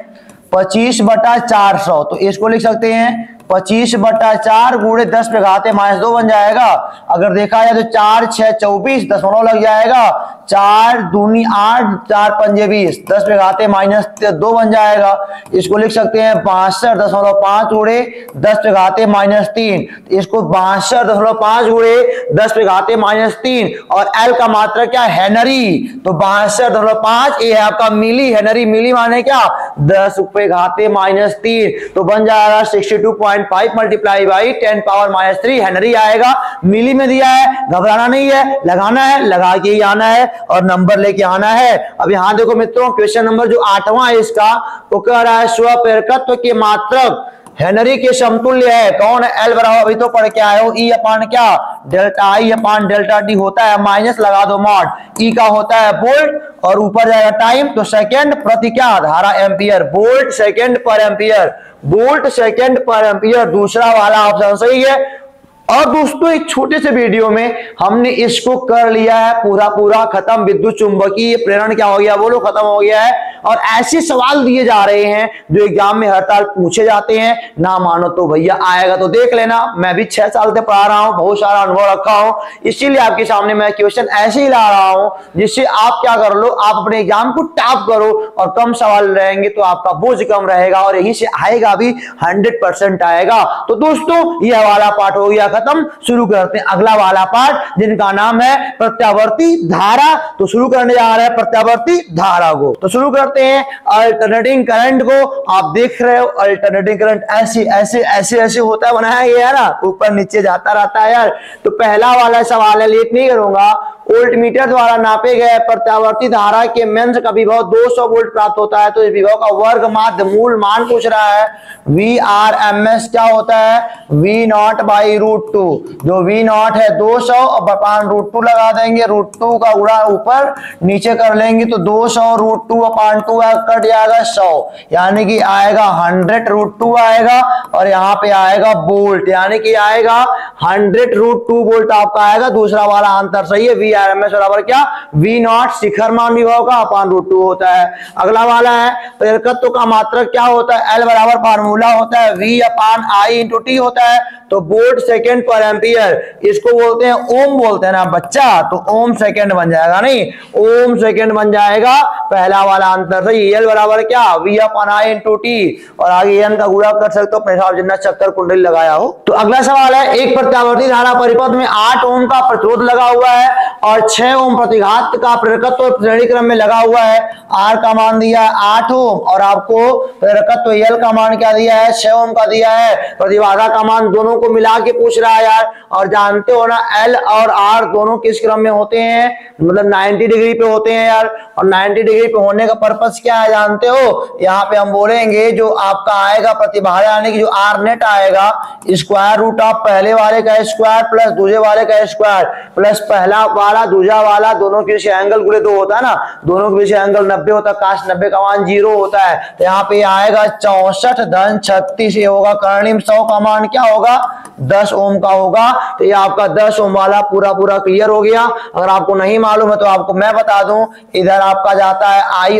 25/400, तो इसको लिख सकते हैं 25/4 गुणे 10 पे घाते -2 बन जाएगा। अगर देखा जाए तो 4 × 6 = 24, दशमलव लग जाएगा, 4 दूनी 8, 4 × 5 = 20, 10 पे घाते -2 बन जाएगा। इसको लिख सकते हैं 62.5 गुणे 10 पे घाते -3, इसको 62.5 गुणे 10 पे घाते -3, और L का मात्रा क्या, हेनरी, तो 62.5 ये है आपका मिली हेनरी, मिली माने क्या 10 पे घाते -3, तो बन जाएगा 62.5 मल्टीप्लाई बाई 10⁻³ हेनरी आएगा। मिली में दिया है, घबराना नहीं है, लगाना है, लगा के ही आना है और नंबर लेके आना है। अब यहां देखो मित्रों, क्वेश्चन नंबर जो 8वां है इसका, वो कह रहा है स्वप्रेरकत्व के मात्रक हेनरी के समतुल्य है, कौन है, L बराबर अभी तो पढ़ के आए हो E/, क्या डेल्टा I/डेल्टा T होता है, माइनस लगा दो मॉड, E का होता है वोल्ट, और ऊपर जाएगा टाइम, तो सेकंड प्रति क्या धारा एम्पियर, वोल्ट सेकंड पर एम्पियर, वोल्ट सेकंड पर एम्पियर, दूसरा वाला ऑप्शन सही है। और दोस्तों एक छोटे से वीडियो में हमने इसको कर लिया है पूरा खत्म। विद्युत चुंबकीय प्रेरण क्या हो गया बोलो, खत्म हो गया है। और ऐसे सवाल दिए जा रहे हैं जो एग्जाम में हर साल पूछे जाते हैं, ना मानो तो भैया आएगा तो देख लेना। मैं भी 6 साल से पढ़ा रहा हूं, बहुत सारा अनुभव रखा हूं, इसीलिए आपके सामने मैं क्वेश्चन ऐसे ही ला रहा हूं जिससे आप क्या कर लो, आप अपने एग्जाम को टॉप करो, और कम सवाल रहेंगे तो आपका बोझ कम रहेगा, और यही से आएगा भी 100% आएगा। तो दोस्तों यह वाला पार्ट हो गया खत्म। शुरू करते हैं अगला वाला पार्ट जिनका नाम है प्रत्यावर्ती धारा। तो शुरू करने जा रहे हैं प्रत्यावर्ती धारा को। तो शुरू करते हैं अल्टरनेटिंग करंट को। आप देख रहे हो अल्टरनेटिंग करंट ऐसे होता है, बनाया गया है ना, ऊपर नीचे जाता रहता है यार। तो पहला वाला सवाल है, लेट नहीं करूंगा। वोल्टमीटर द्वारा नापे गए प्रत्यावर्ती धारा के मेंस का विभव 200 वोल्ट प्राप्त होता है। तो इस विभव का वर्ग माध्य मूल मान पूछ रहा है। VRMS क्या होता है, V0/√2। जो V0 है 200 और /√2 लगा देंगे, √2 का गुणा ऊपर नीचे कर लेंगे तो 200 √2/2 कट जाएगा 100, यानी कि आएगा 100√2 आएगा, और यहाँ पे आएगा वोल्ट, यानी कि आएगा 100√2 वोल्ट आपका आएगा। दूसरा वाला आंसर सही है, RMS बराबर क्या V नॉट शिखर मान विभव का अपान √2 होता है। अगला वाला है प्रेरकत्व का मात्रक क्या होता है, L बराबर फार्मूला होता है V upon I into T होता है। तो वोल्ट सेकेंड पर एम्पियर, इसको बोलते हैं ओम बोलते हैं ना बच्चा, तो ओम सेकेंड बन जाएगा, नहीं ओम सेकेंड बन जाएगा पहला वाला आंसर सही। L बराबर क्या V upon I into T, और आगे N का गुणा कर सकते हो अपने हिसाब जितना चक्कर कुंडली लगाया हो। तो अगला सवाल है एक प्रत्यावर्ती धारा परिपथ में 8 ओम का प्रतिरोध लगा हुआ है और 6 ओम प्रतिघात का प्रेरकत्व श्रेणी क्रम में लगा हुआ है। R का मान दिया है 8 ओम और आपको प्रेरकत्व L का मान क्या दिया है 6 ओम का दिया है। प्रतिबाधा का मान दोनों को मिला के पूछ रहा है यार, और जानते हो ना L और R दोनों किस क्रम में होते हैं, मतलब 90 डिग्री पे होते हैं यार। और 90 डिग्री पे होने का पर्पस क्या है जानते हो, यहाँ पे हम बोलेंगे जो आपका आएगा प्रतिबाधा यानी कि जो R नेट आएगा स्क्वायर रूट ऑफ पहले वाले का स्क्वायर प्लस दूसरे वाले का स्क्वायर प्लस पहला वाला दूसरा वाला दोनों के बीच एंगल गुणे 2 होता है ना, दोनों के बीच एंगल 90 होता है, काश 90 का मान 0 होता है। तो यहाँ पे आएगा 64 धन 36 ये होगा कर्णिम 100 का मान क्या होगा 10 ओम का होगा। तो ये आपका 10 ओम वाला पूरा क्लियर हो गया। अगर आपको नहीं मालूम है तो आपको मैं बता दूं, इधर आपका जाता है आई,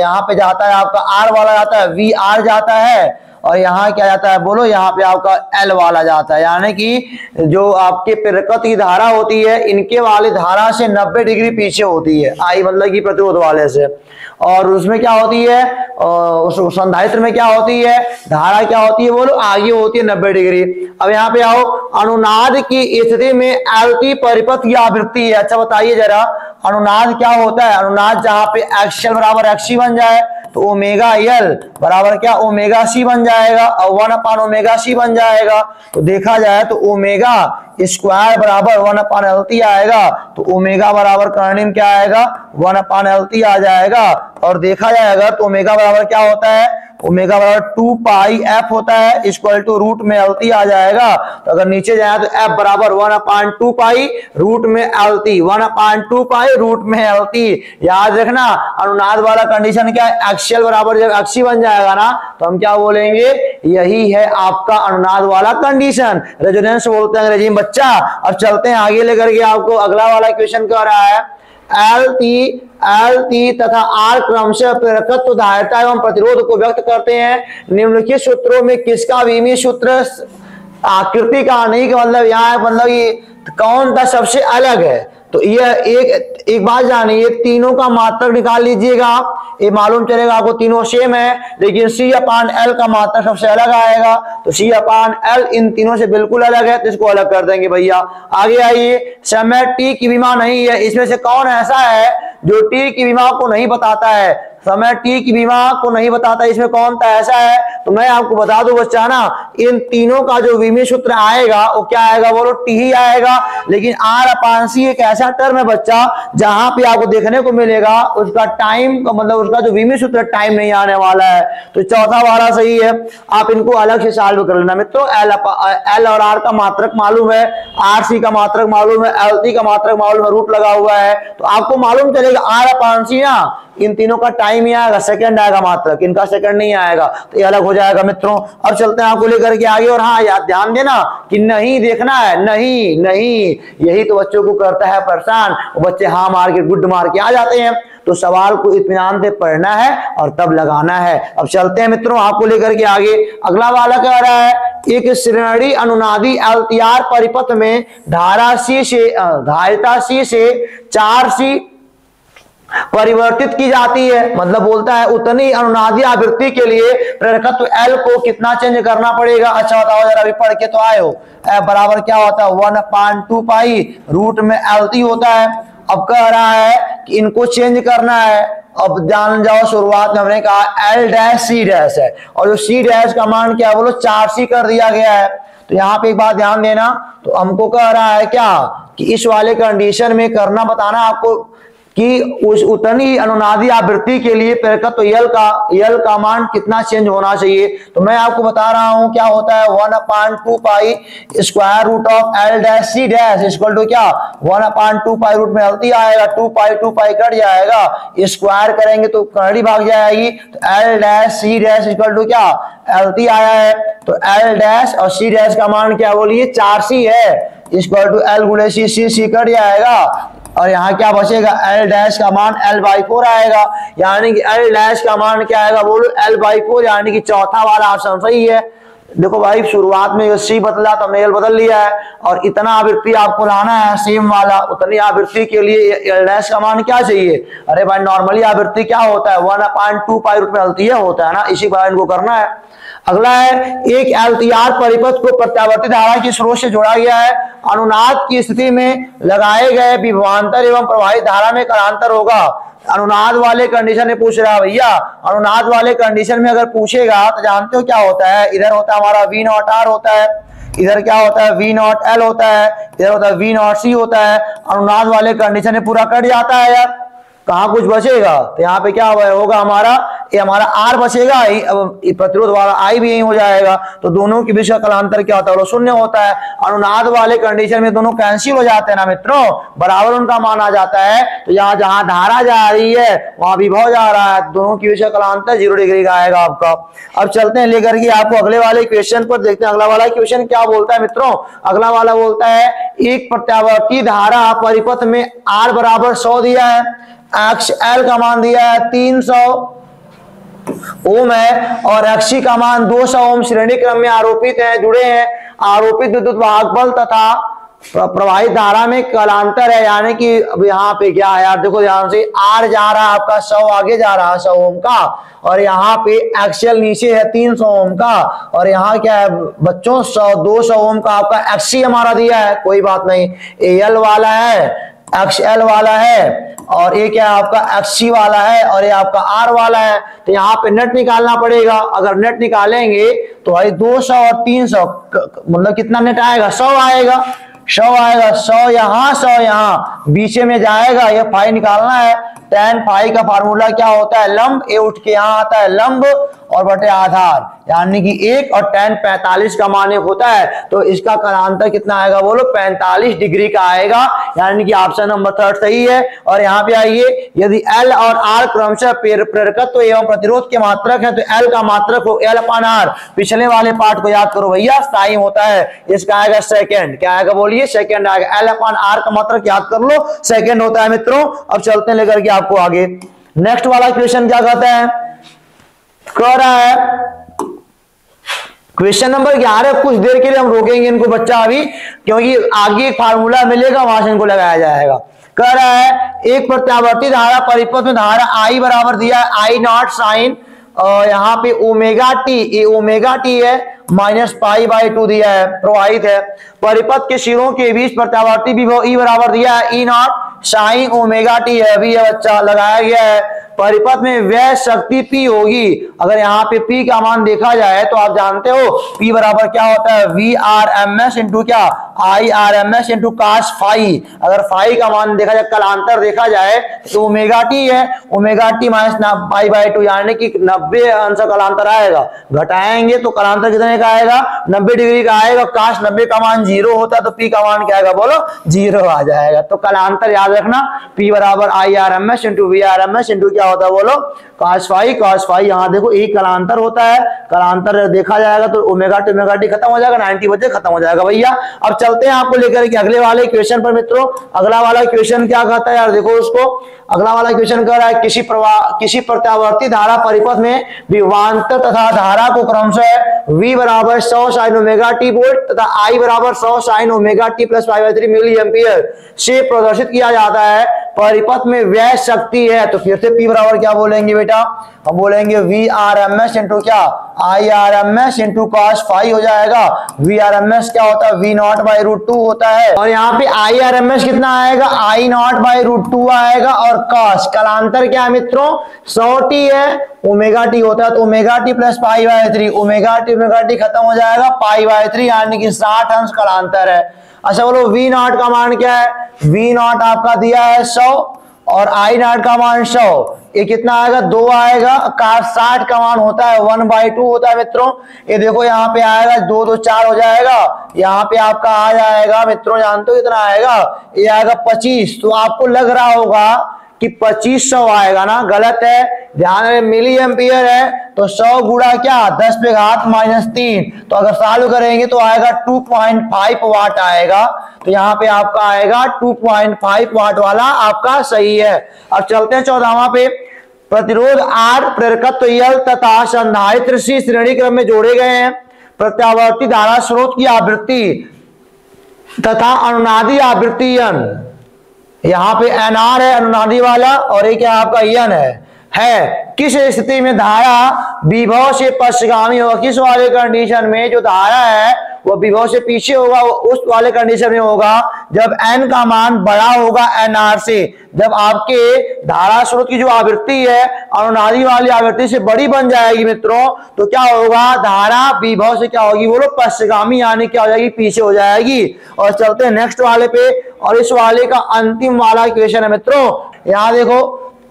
यहाँ पे जाता है आपका आर वाला जाता है वी आर जाता है, और यहाँ क्या जाता है बोलो, यहाँ पे आपका एल वाला जाता है, यानी कि जो आपके प्रेरकत्व की धारा होती है इनके वाले धारा से 90 डिग्री पीछे होती है, आई मतलब की प्रतिरोध वाले से। और उसमें क्या होती है, उस संधारित्र में क्या होती है, धारा क्या होती है बोलो, आगे होती है 90 डिग्री। अब यहाँ पे आओ, अनुनाद की स्थिति में एलटी परिपथ की आवृत्ति है। अच्छा बताइए जरा, अनुनाद क्या होता है, अनुनाद जहां पे एक्सएल बराबर एक्सी बन जाए तो ओमेगा एल बराबर क्या ओमेगा सी बन जाएगा, और 1 अपान ओमेगा सी बन जाएगा। तो देखा जाए तो ओमेगा स्क्वायर बराबर 1 अपान एलटी आएगा, तो ओमेगा बराबर कर्णिम क्या आएगा 1 अपान एलटी आ जाएगा। और देखा जाएगा तो ओमेगा बराबर क्या होता है, ओमेगा बराबर 2 पाई एफ होता है इक्वल टू रूट में एलटी आ जाएगा। तो अगर नीचे जाए तो एफ बराबर 1 अपान 2 पाई रूट में एलटी, 1 अपान 2 पाई रूट में एलटी। याद रखना अनुनाद वाला कंडीशन क्या है, एक्सियल बराबर जब एक्सी बन जाएगा ना तो हम क्या बोलेंगे, यही है आपका अनुनाद वाला कंडीशन, रेजोनेंस बोलते हैं अंग्रेजी में बच्चा। अब चलते हैं आगे लेकर के, आपको अगला वाला क्वेश्चन कह रहा है एल तथा आर क्रमशः प्रेरकत्व धारिता एवं प्रतिरोध को व्यक्त करते हैं। निम्नलिखित सूत्रों में किसका विमीय सूत्र आकृति का नहीं, मतलब यहाँ मतलब ये कौन सा सबसे अलग है। तो ये एक बात जानिए, तीनों का मात्रक निकाल लीजिएगा, ये मालूम चलेगा आपको तीनों सेम है, लेकिन सी अपान एल का मात्रक सबसे अलग आएगा। तो सी अपान एल इन तीनों से बिल्कुल अलग है, तो इसको अलग कर देंगे भैया। आगे आइए, समय टी की विमा नहीं है, इसमें से कौन ऐसा है जो टी की विमा को नहीं बताता है, समय टी की विमा को नहीं बताता, इसमें कौन सा ऐसा है। तो मैं आपको बता दूं बच्चा ना, इन तीनों का जो विमीय सूत्र आएगा वो क्या आएगा बोलो, टी ही आएगा। लेकिन आर अपान सी एक ऐसा टर्म है बच्चा जहां पे आपको देखने को मिलेगा उसका टाइम मतलब उसका जो विमीय सूत्र टाइम नहीं आने वाला है। तो चौथा वाला सही है, आप इनको अलग से सॉल्व कर लेना मित्रों। एल और आर का मात्रक मालूम है, आर सी का मात्रक मालूम है, एल टी का मात्रक मालूम है, रूट लगा हुआ है, तो आपको मालूम चलेगा आर अपान सी ना इन तीनों का टाइम ही आएगा, सेकंड आएगा मात्रक, इनका सेकंड नहीं आएगा, तो ये अलग हो जाएगा मित्रों। अब चलते हैं आपको लेकर के आगे, और हाँ याद ध्यान देना कि नहीं देखना है, नहीं यही तो बच्चों को करता है परेशान, बच्चे हाँ मार के गुड मार के आ जाते हैं। तो सवाल को इत्मीनान से पढ़ना है और तब लगाना है। अब चलते हैं मित्रों आपको लेकर के आगे, अगला वाला कह रहा है एक श्रेणी अनुनादी एलटीआर परिपथ में धारिता सी से 4 सी परिवर्तित की जाती है, मतलब बोलता है उतनी अनुनादी आवृत्ति के लिए प्रेरकत्व एल को कितना चेंज करना पड़ेगा। अच्छा बताओ जरा, अभी पढ़ के तो आए हो, एफ बराबर क्या होता है 1 अपान 2 पाई रूट में एलटी होता है। अब कह रहा है कि इनको चेंज करना है। अब जान जाओ, शुरुआत में हमने कहा एल डैश सी डैश है, और जो सी डैश का मान क्या बोलो 4 सी कर दिया गया है। तो यहाँ पे एक बात ध्यान देना, तो हमको कह रहा है क्या कि इस वाले कंडीशन में करना बताना आपको कि उस उतनी अनुनादी आवृत्ति के लिए प्रेरकत्व यल का मान कितना चेंज होना चाहिए। तो मैं आपको बता रहा हूं क्या होता है 1 upon 2 pi square root of L dash C dash equal to क्या 1 अपान 2 पाई रूट में एलटी आएगा, 2 पाई कट जाएगा, स्क्वायर करेंगे तो करड़ी भाग जाएगी, तो L dash C dash equal to क्या एलटी आया है। तो एल डैश और सी डैश का मान क्या बोलिए 4 सी है, इक्वल टू एल गुणे सी कट जाएगा, और यहाँ क्या बचेगा, एल डैश का मान L/4 आएगा, यानी कि एल डैश का मान क्या आएगा बोलो L/4, यानी कि चौथा वाला ऑप्शन सही है। देखो भाई शुरुआत में सी बदला तो हमने एल बदल लिया है, और इतना आवृत्ति आपको लाना है सेम वाला, उतनी आवृत्ति के लिए एल डैश का मान क्या चाहिए। अरे भाई नॉर्मली आवृत्ति क्या होता है 1/2 पाई रूट में LT होता है ना, इसी बार इनको करना है। अगला है एक LTR परिपथ को प्रत्यावर्ती धारा के स्रोत से जोड़ा गया है, अनुनाद की स्थिति में लगाए गए विभवांतर एवं प्रवाहित धारा में कालांतर होगा। अनुनाद वाले कंडीशन में पूछ रहा है भैया, अनुनाद वाले कंडीशन में अगर पूछेगा तो जानते हो क्या होता है, इधर होता है हमारा V0R होता है, इधर क्या होता है V0L होता है, इधर होता है V0C होता है। अनुनाद वाले कंडीशन में पूरा कट जाता है यार, कहाँ कुछ बचेगा, तो यहाँ पे क्या होगा हमारा, ये हमारा R बचेगा, प्रतिरोध वाला I भी यही हो जाएगा, तो दोनों के बीच का कालांतर क्या होता है, शून्य होता है। अनुनाद वाले कंडीशन में दोनों कैंसिल हो जाते हैं ना मित्रों, बराबर उनका मान आ जाता है। तो यहाँ जहां धारा जा रही है वहां विभव जा रहा है, दोनों के बीच का कालांतर 0 डिग्री का आएगा आपका। अब चलते हैं लेकर के आपको अगले वाले क्वेश्चन पर, देखते हैं अगला वाला क्वेश्चन क्या बोलता है मित्रों। अगला वाला बोलता है एक प्रत्यावर्ती धारा परिपथ में R बराबर 100 दिया है, XL का मान दिया है 300 ओम है, और XC का मान 200 ओम श्रेणी क्रम में आरोपित है, जुड़े हैं। आरोपित विद्युत वाहक बल तथा प्रवाहित धारा में कालांतर है, यानी कि अब यहाँ पे क्या है यार, देखो ध्यान से, R जा रहा है आपका 100 आगे जा रहा है 100 ओम का, और यहाँ पे XL नीचे है 300 ओम का, और यहाँ क्या है बच्चों 200 ओम का आपका XC हमारा दिया है, कोई बात नहीं, AL वाला है, XL वाला है, और ये क्या है आपका XC वाला है, और ये आपका R वाला है। तो यहाँ पे नेट निकालना पड़ेगा, अगर नेट निकालेंगे तो भाई 200 और 300 मतलब कितना नेट आएगा, 100 आएगा, 100 आएगा, 100 यहाँ 100 यहाँ, बीच में जाएगा, ये फाई निकालना है। tan फाई का फार्मूला क्या होता है, लंब, ए उठ के यहाँ आता है लंब और बटे आधार, यानी कि 1, और tan 45 का मान 1 होता है, तो इसका कालांतर कितना आएगा बोलो 45 डिग्री का आएगा, यानी कि ऑप्शन नंबर 3 सही है। और यहाँ पे आइए, यदि L और R क्रमशः प्रेरकत्व एवं प्रतिरोध के मात्रक है तो L का मात्रक हो L/R। पिछले वाले पार्ट को याद करो भैया, टाइम होता है, इसका आएगा सेकंड, क्या आएगा बोलिए सेकंड आएगा, L/R का मात्रक याद कर लो सेकंड होता है मित्रों। अब चलते हैं लेकर के आपको आगे, नेक्स्ट वाला क्वेश्चन क्या कहता है, कह रहा है क्वेश्चन नंबर 11, कुछ देर के लिए हम रोकेंगे इनको बच्चा अभी, क्योंकि आगे एक फार्मूला मिलेगा वहां से इनको लगाया जाएगा। कह रहा है एक प्रत्यावर्ती धारा परिपथ में धारा I बराबर दिया है I0 साइन, और यहाँ पे ओमेगा टी, ये ओमेगा टी है, -π/2 दिया है, प्रवाहित है। परिपथ के सिरों के बीच प्रत्यावर्ती विभव E बराबर दिया है E0 साइन ओमेगा टी है, अभी यह बच्चा लगाया गया है। परिपथ में व्यय शक्ति P होगी, अगर यहाँ पे P का मान देखा जाए तो आप जानते हो P बराबर क्या होता है VRMS इंटू क्या IRMS इंटू cos फाई। अगर फाई का मान देखा जाए, कालांतर देखा जाए तो ओमेगा टी है, ओमेगा टी -π/2, यानी कि 90 अंश कालांतर आएगा, घटाएंगे तो कालांतर कितने का आएगा 90 डिग्री का आएगा। cos 90 का मान 0 होता है तो P का मान क्या आएगा बोलो 0 आ जाएगा। तो कालांतर याद रखना, P बराबर IRMS इंटू VRMS इंटू क्या होता है बोलो cos फाई। यहाँ देखो एक कालांतर होता है, कालांतर देखा जाएगा तो ओमेगा टी खत्म हो जाएगा, 90 बजे खत्म हो जाएगा भैया। अब चलते हैं आपको लेकर के अगले वाले क्वेश्चन पर मित्रों। अगला वाला क्वेश्चन क्या कहता है यार, देखो उसको, अगला वाला क्वेश्चन कह रहा है किसी प्रत्यावर्ती धारा परिपथ में विभवांतर तथा धारा को क्रमशः V बराबर 100 साइन ओमेगा टी वोल्ट तथा I बराबर 100 sine omega T plus π/3 milliampere से प्रदर्शित किया जाता है। परिपथ में व्यय शक्ति है, तो फिर से P बराबर क्या बोलेंगे बेटा, हम बोलेंगे VRMS इंटू क्या IRMS इंटू cos फाई हो जाएगा। VRMS क्या होता है V0/√2 होता है, और यहाँ पे IRMS कितना आएगा I0/√2 आएगा, और cos कालांतर क्या है मित्रों 100t है, ओमेगा टी होता है तो omega T plus π/3, omega T खत्म हो जाएगा π/3, यानी कि 60 अंश कालांतर है। अच्छा बोलो V0 का मान क्या है, V0 आपका दिया है 100 और I0 का मान 100, ये कितना आएगा 2 आएगा, 60 का मान होता है 1/2 होता है मित्रों। ये देखो यहाँ पे आएगा 2 2 4 हो जाएगा, यहाँ पे आपका आ जाएगा मित्रों, जानते हो कितना आएगा, ये आएगा 25। तो आपको लग रहा होगा कि 2500 आएगा ना, गलत है, ध्यान रहे मिली एम्पियर है तो 100 गुणा क्या 10 पे घात -3, तो अगर सॉल्व करेंगे तो आएगा 2.5 वाट आएगा। तो यहाँ पे आपका आएगा 2.5 वाट वाला आपका सही है। अब चलते हैं 14वां पे, प्रतिरोध R, प्रेरकत्व L तथा संधारित्र C श्रेणी क्रम में जोड़े गए हैं। प्रत्यावर्ती धारा स्रोत की आवृत्ति तथा अनुनादी आवृत्ति N, यहाँ पे NR है अनुनादी वाला और एक आपका N है। किस स्थिति में धारा विभव से पश्चगामी होगा? किस वाले कंडीशन में जो धारा है वो विभव से पीछे होगा, वो उस वाले कंडीशन में होगा जब n का मान बड़ा होगा nr से। जब आपके धारा स्रोत की जो आवृत्ति है अनुनादी वाली आवृत्ति से बड़ी बन जाएगी मित्रों, तो क्या होगा, धारा विभव से क्या होगी बोलो पश्चगामी, यानी क्या हो जाएगी, पीछे हो जाएगी। और चलते हैं नेक्स्ट वाले पे, और इस वाले का अंतिम वाला इक्वेशन है मित्रों। यहाँ देखो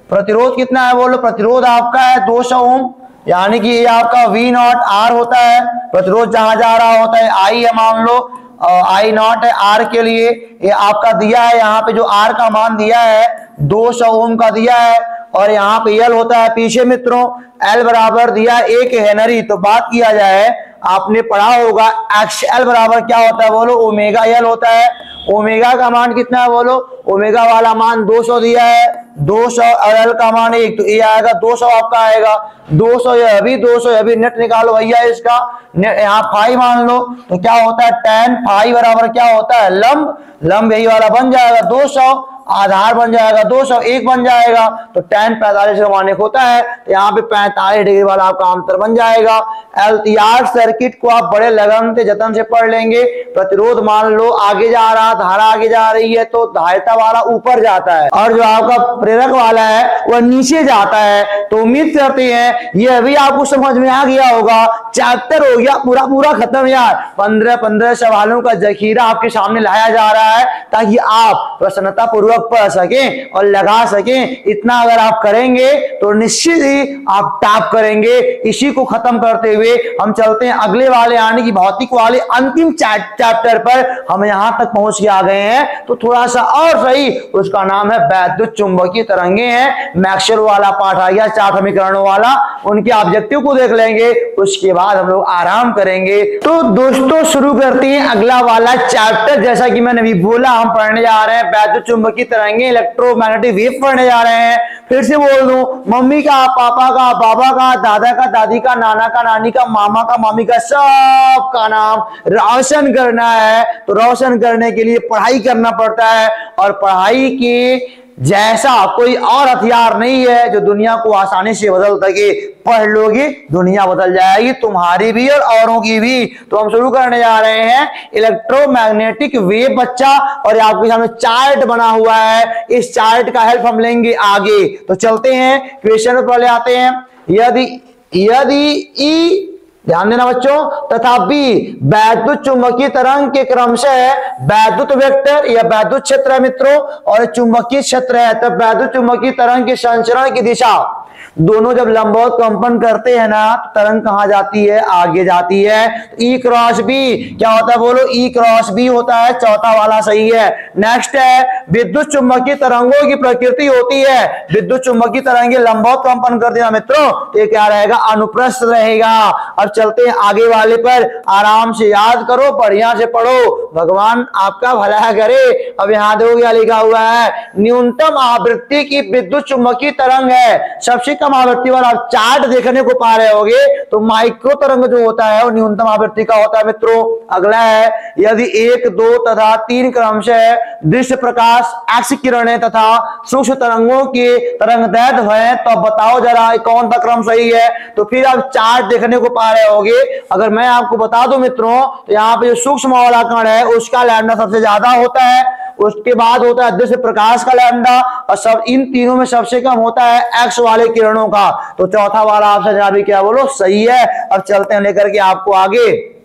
प्रतिरोध कितना है बोलो, प्रतिरोध आपका है 200 ओम, यानी कि ये आपका V0 R होता है। प्रतिरोध जहां जा रहा होता है I है, मान लो I0 है R के लिए, ये आपका दिया है, यहाँ पे जो R का मान दिया है 200 ओम का दिया है, और यहाँ पे L होता है पीछे मित्रों, L बराबर दिया है 1 हेनरी। तो बात किया जाए, आपने पढ़ा होगा XL बराबर क्या होता है बोलो, ओमेगा L होता है। ओमेगा का मान कितना है बोलो, ओमेगा वाला मान 200 दिया है, 200 और L का मान 1, तो ये आएगा 200 आपका आएगा, 200 ये अभी 200 अभी, नेट निकालो भैया इसका, यहाँ फाई मान लो, तो क्या होता है tan फाई बराबर क्या होता है लंब, लंब यही वाला बन जाएगा 200, आधार बन जाएगा 200, 1 बन जाएगा, तो tan 45 का मानिक होता है, तो यहाँ पे 45 डिग्री वाला आपका अंतर बन जाएगा। एल्तियार सर्किट को आप बड़े लगन से जतन से पढ़ लेंगे। प्रतिरोध मान लो आगे जा रहा, धारा आगे जा रही है तो धारिता वाला ऊपर जाता है, और जो आपका प्रेरक वाला है वह नीचे जाता है। तो उम्मीद करते हैं ये अभी आपको समझ में आ गया होगा। चैप्टर हो गया पूरा पूरा खत्म यार, 15-15 सवालों का जखीरा आपके सामने लाया जा रहा है ताकि आप प्रसन्नता पूर्वक पढ़ सकें और लगा सकें। इतना अगर आप करेंगे तो निश्चित ही आप टॉप करेंगे। इसी को खत्म करते हुए हम चलते हैं अगले वाले यानी कि भौतिक वाले अंतिम चैप्टर पर। हम यहां तक पहुंच के आ गए हैं तो थोड़ा सा और सही, उसका नाम है वैद्युत चुंबकीय तरंगे हैं। मैक्सवेल वाला पार्ट आ गया 4 समीकरणों वाला, उनके ऑब्जेक्टिव को देख लेंगे, उसके बाद हम लोग आराम करेंगे। तो दोस्तों शुरू करते हैं अगला वाला चैप्टर। जैसा कि मैंने अभी बोला, हम पढ़ने जा रहे हैं वैद्युत चुंबकीय तरंगे, इलेक्ट्रोमैग्नेटिक वेव पढ़ने जा रहे हैं। फिर से बोल दूं, मम्मी का, पापा का, बाबा का, दादा का, दादी का, नाना का, नानी का, मामा का, मामी का, सबका नाम रोशन करना है। तो रोशन करने के लिए पढ़ाई करना पड़ता है, और पढ़ाई के जैसा कोई और हथियार नहीं है जो दुनिया को आसानी से बदल सके। पढ़ लोगे दुनिया बदल जाएगी, तुम्हारी भी और औरों की भी। तो हम शुरू करने जा रहे हैं इलेक्ट्रोमैग्नेटिक वेव बच्चा, और आपके सामने चार्ट बना हुआ है, इस चार्ट का हेल्प हम लेंगे आगे। तो चलते हैं क्वेश्चन पर पहले आते हैं। यदि ई, ध्यान देना बच्चों, तथा बी वैद्युत चुंबकीय तरंग के क्रम से वैद्युत वेक्टर या वैद्युत क्षेत्र है मित्रों, और चुंबकीय क्षेत्र है, तब वैद्युत चुंबकीय तरंग के संचरण की दिशा, दोनों जब लंबवत कंपन करते हैं ना तो तरंग कहां जाती है, आगे जाती है। ई क्रॉस बी क्या होता है बोलो, ई क्रॉस बी होता है, चौथा वाला सही है। नेक्स्ट है विद्युत चुंबकीय तरंगों की प्रकृति होती है, विद्युत चुंबकीय तरंगे लंबवत कंपन करती है मित्रों, तो ये क्या रहेगा, अनुप्रस्थ रहेगा। अब चलते हैं आगे वाले पर, आराम से याद करो, बढ़िया से पढ़ो, भगवान आपका भला करे। अब यहाँ देखो क्या लिखा हुआ है, न्यूनतम आवृत्ति की विद्युत चुंबकीय तरंग है। सबसे कम आवृत्ति वाला आप चार्ट देखने को पा रहे होगे, तो माइक्रो तरंग जो होता है वो न्यूनतम आवृत्ति का होता है मित्रों। अगला है, यदि 1, 2 तथा 3 क्रम से दृश्य प्रकाश एक्स किरणें तथा सूक्ष्म तरंगों के तरंगदैर्घ्य है, तो बताओ जरा कौन सा क्रम सही है। तो फिर आप चार्ट देखने को पा रहे होगे। अगर मैं आपको बता दूं मित्रों, तो यहाँ पे जो सूक्ष्म वाला कण है उसका लैम्डा सबसे ज्यादा होता है, उसके बाद होता है दृश्य प्रकाश का लैम्डा, और सब इन तीनों में सबसे कम होता है एक्स वाले किरणों का। तो चौथा वाला ऑप्शन जरा भी क्या बोलो सही है। अब चलते हैं लेकर के आपको आगे,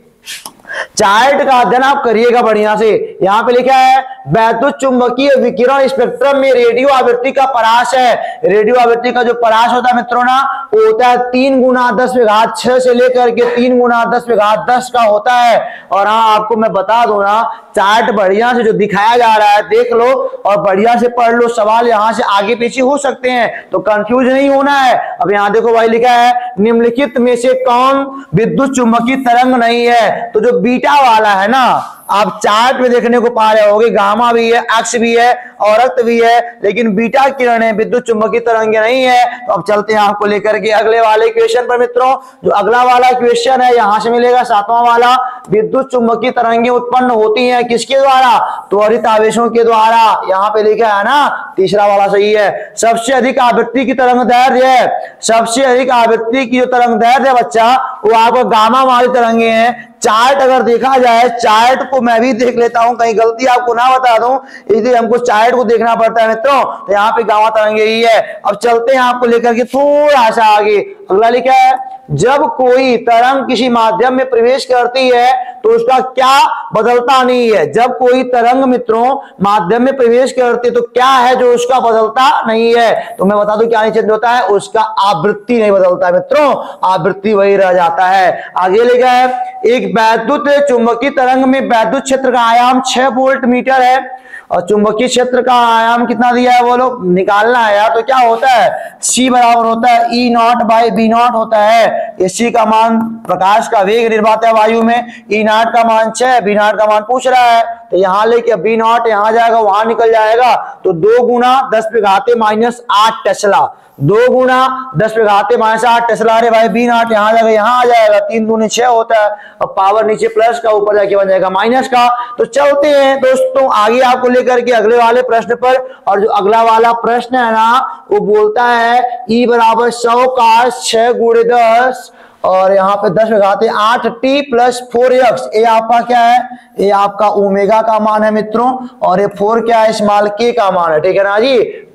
चार्ट का अध्ययन आप करिएगा बढ़िया से। यहाँ पे लिखा है वैद्युत चुंबकीय विकिरण स्पेक्ट्रम में रेडियो आवृत्ति का परास है। रेडियो आवृत्ति का जो परास होता है मित्रों ना, वो होता है 3 गुना 10⁻6 से लेकर के 3 गुना 10⁻10 का होता है। और हाँ आपको मैं बता दूं ना चार्ट बढ़िया से जो दिखाया जा रहा है देख लो और बढ़िया से पढ़ लो, सवाल यहाँ से आगे पीछे हो सकते हैं तो कंफ्यूज नहीं होना है। अब यहाँ देखो भाई लिखा है निम्नलिखित में से कौन विद्युत चुंबकीय तरंग नहीं है, तो जो बीटा वाला है ना आप चार्ट में देखने को पा रहे होगे, गामा भी है, एक्स भी है, औरत भी है, लेकिन बीटा किरणें विद्युत चुंबकीय तरंगे नहीं है। तो अब चलते हैं आपको लेकर के अगले वाले क्वेश्चन पर मित्रों। जो अगला वाला क्वेश्चन है यहां से मिलेगा 7वां वाला, विद्युत चुंबकीय तरंगे उत्पन्न होती हैं किसके द्वारा, त्वरित आवेशों के द्वारा। यहाँ पे लिखा है ना, तीसरा वाला सही है। सबसे अधिक आवृत्ति की तरंग दैर्ध्य है, सबसे अधिक आवृत्ति की जो तरंग दैर्ध्य है बच्चा वो आपको गामा वाली तरंगे हैं। चार्ट अगर देखा जाए, चार्ट को मैं भी देख लेता हूं, कहीं गलती आपको ना बता दूं, इसलिए हमको चार्ट को देखना पड़ता है मित्रों। तो यहाँ पे गामा तरंगे ही है। अब चलते हैं आपको लेकर के थोड़ा सा आगे। अगला लिखा है जब कोई तरंग किसी माध्यम में प्रवेश करती है तो उसका क्या बदलता नहीं है। जब कोई तरंग मित्रों माध्यम में प्रवेश करती है तो क्या है जो उसका बदलता नहीं है, तो मैं बता दूं क्या नहीं चेंज होता है, उसका आवृत्ति नहीं बदलता है मित्रों, आवृत्ति वही रह जाता है। आगे लिखा है एक वैद्युत चुंबकीय तरंग में वैद्युत क्षेत्र का आयाम 6 वोल्ट मीटर है और चुंबकीय क्षेत्र का आयाम कितना दिया है वो लोग निकालना है यार। तो क्या होता है C बराबर होता है E0 बाई B0 होता है। C का मान प्रकाश का वेग निर्वात है वायु में, E0 का मान 6, B0 का मान पूछ रहा है। तो यहाँ लेके B0 यहाँ जाएगा वहां निकल जाएगा, तो 2 गुना 10⁻⁸ टेस्ला, 2 गुना 10⁻⁸ टेस्ला। अरे भाई B0 यहाँ जाएगा यहाँ आ जाएगा, 3 दूनी 6 होता है और पावर नीचे प्लस का ऊपर जाके बन जाएगा माइनस का। तो चलते हैं दोस्तों आगे आपको लेकर के अगले वाले प्रश्न पर। और जो अगला वाला प्रश्न है ना वो बोलता है E बराबर 100 का 6 गुणे 10 और यहाँ पे 10⁸ t प्लस 4x। ये आपका क्या है, ये आपका ओमेगा का मान है मित्रों और ये 4 क्या है, स्मॉल k का मान है। ठीक है ना जी।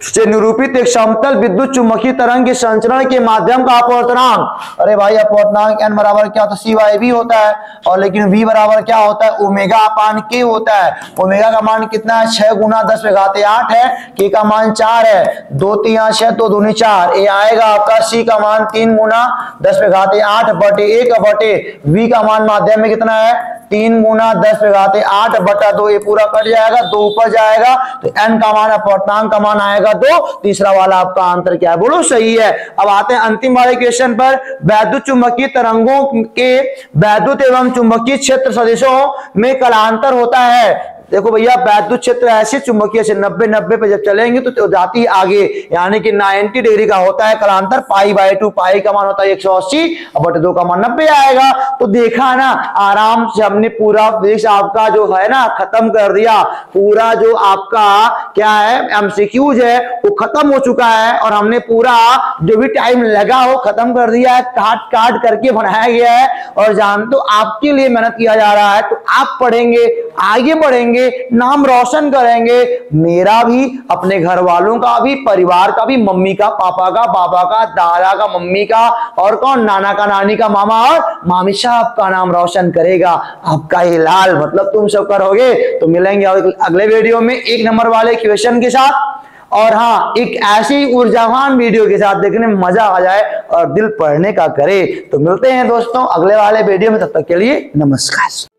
से निरूपित एक समतल विद्युत चुंबकीय तरंग के संचरण के माध्यम का अपवर्तनांक। अरे भाई अपवर्तनांक n बराबर क्या होता है, सी बाई वी होता है और लेकिन v बराबर क्या होता है, ओमेगा अपान के होता है। ओमेगा का मान कितना है, 6 गुना 10⁸ है, के का मान 4 है, 2 3 6 तो दूनी 4। ये आएगा आपका c का मान 3 गुना 10⁸ बटे 1 बटे v का मान माध्यम में कितना है 3 गुना 10⁸ बटा 2। ये पूरा कट जाएगा, 2 ऊपर जाएगा तो n का मान अपवर्तनांक का मान आएगा 2। तीसरा वाला आपका आंसर क्या है, बोलो सही है। अब आते हैं अंतिम वाले क्वेश्चन पर। वैद्युत चुंबकीय तरंगों के वैद्युत एवं चुंबकीय क्षेत्र सदिशों में कलांतर होता है। देखो भैया वैद्युत क्षेत्र ऐसे चुंबकीय से 90 पे जब चलेंगे तो जाती है आगे, यानी कि 90 डिग्री का होता है कलांतर, π/2, पाई का मान होता है 180 और बटे 2 का मान 90 आएगा। तो देखा ना आराम से हमने पूरा फिजिक्स आपका जो है ना खत्म कर दिया। पूरा जो आपका क्या है एमसीक्यूज है वो खत्म हो चुका है और हमने पूरा जो भी टाइम लगा हो खत्म कर दिया है, काट करके बनाया गया है। और जान तो आपके लिए मेहनत किया जा रहा है, तो आप पढ़ेंगे आगे बढ़ेंगे, नाम रोशन करेंगे, मेरा भी, अपने घर वालों का भी, परिवार का भी, मम्मी का, पापा का, बाबा का, दादा का, मम्मी का और कौन नाना का, नानी का, मामा और मामी साहब का नाम रोशन करेगा। आपका ये लाल मतलब तुम सब करोगे। तो मिलेंगे अगले वीडियो में 1 नंबर वाले क्वेश्चन के साथ और हाँ एक ऐसी ऊर्जावान वीडियो के साथ देखने में मजा आ जाए और दिल पढ़ने का करे। तो मिलते हैं दोस्तों अगले वाले वीडियो में, तब तक के लिए नमस्कार।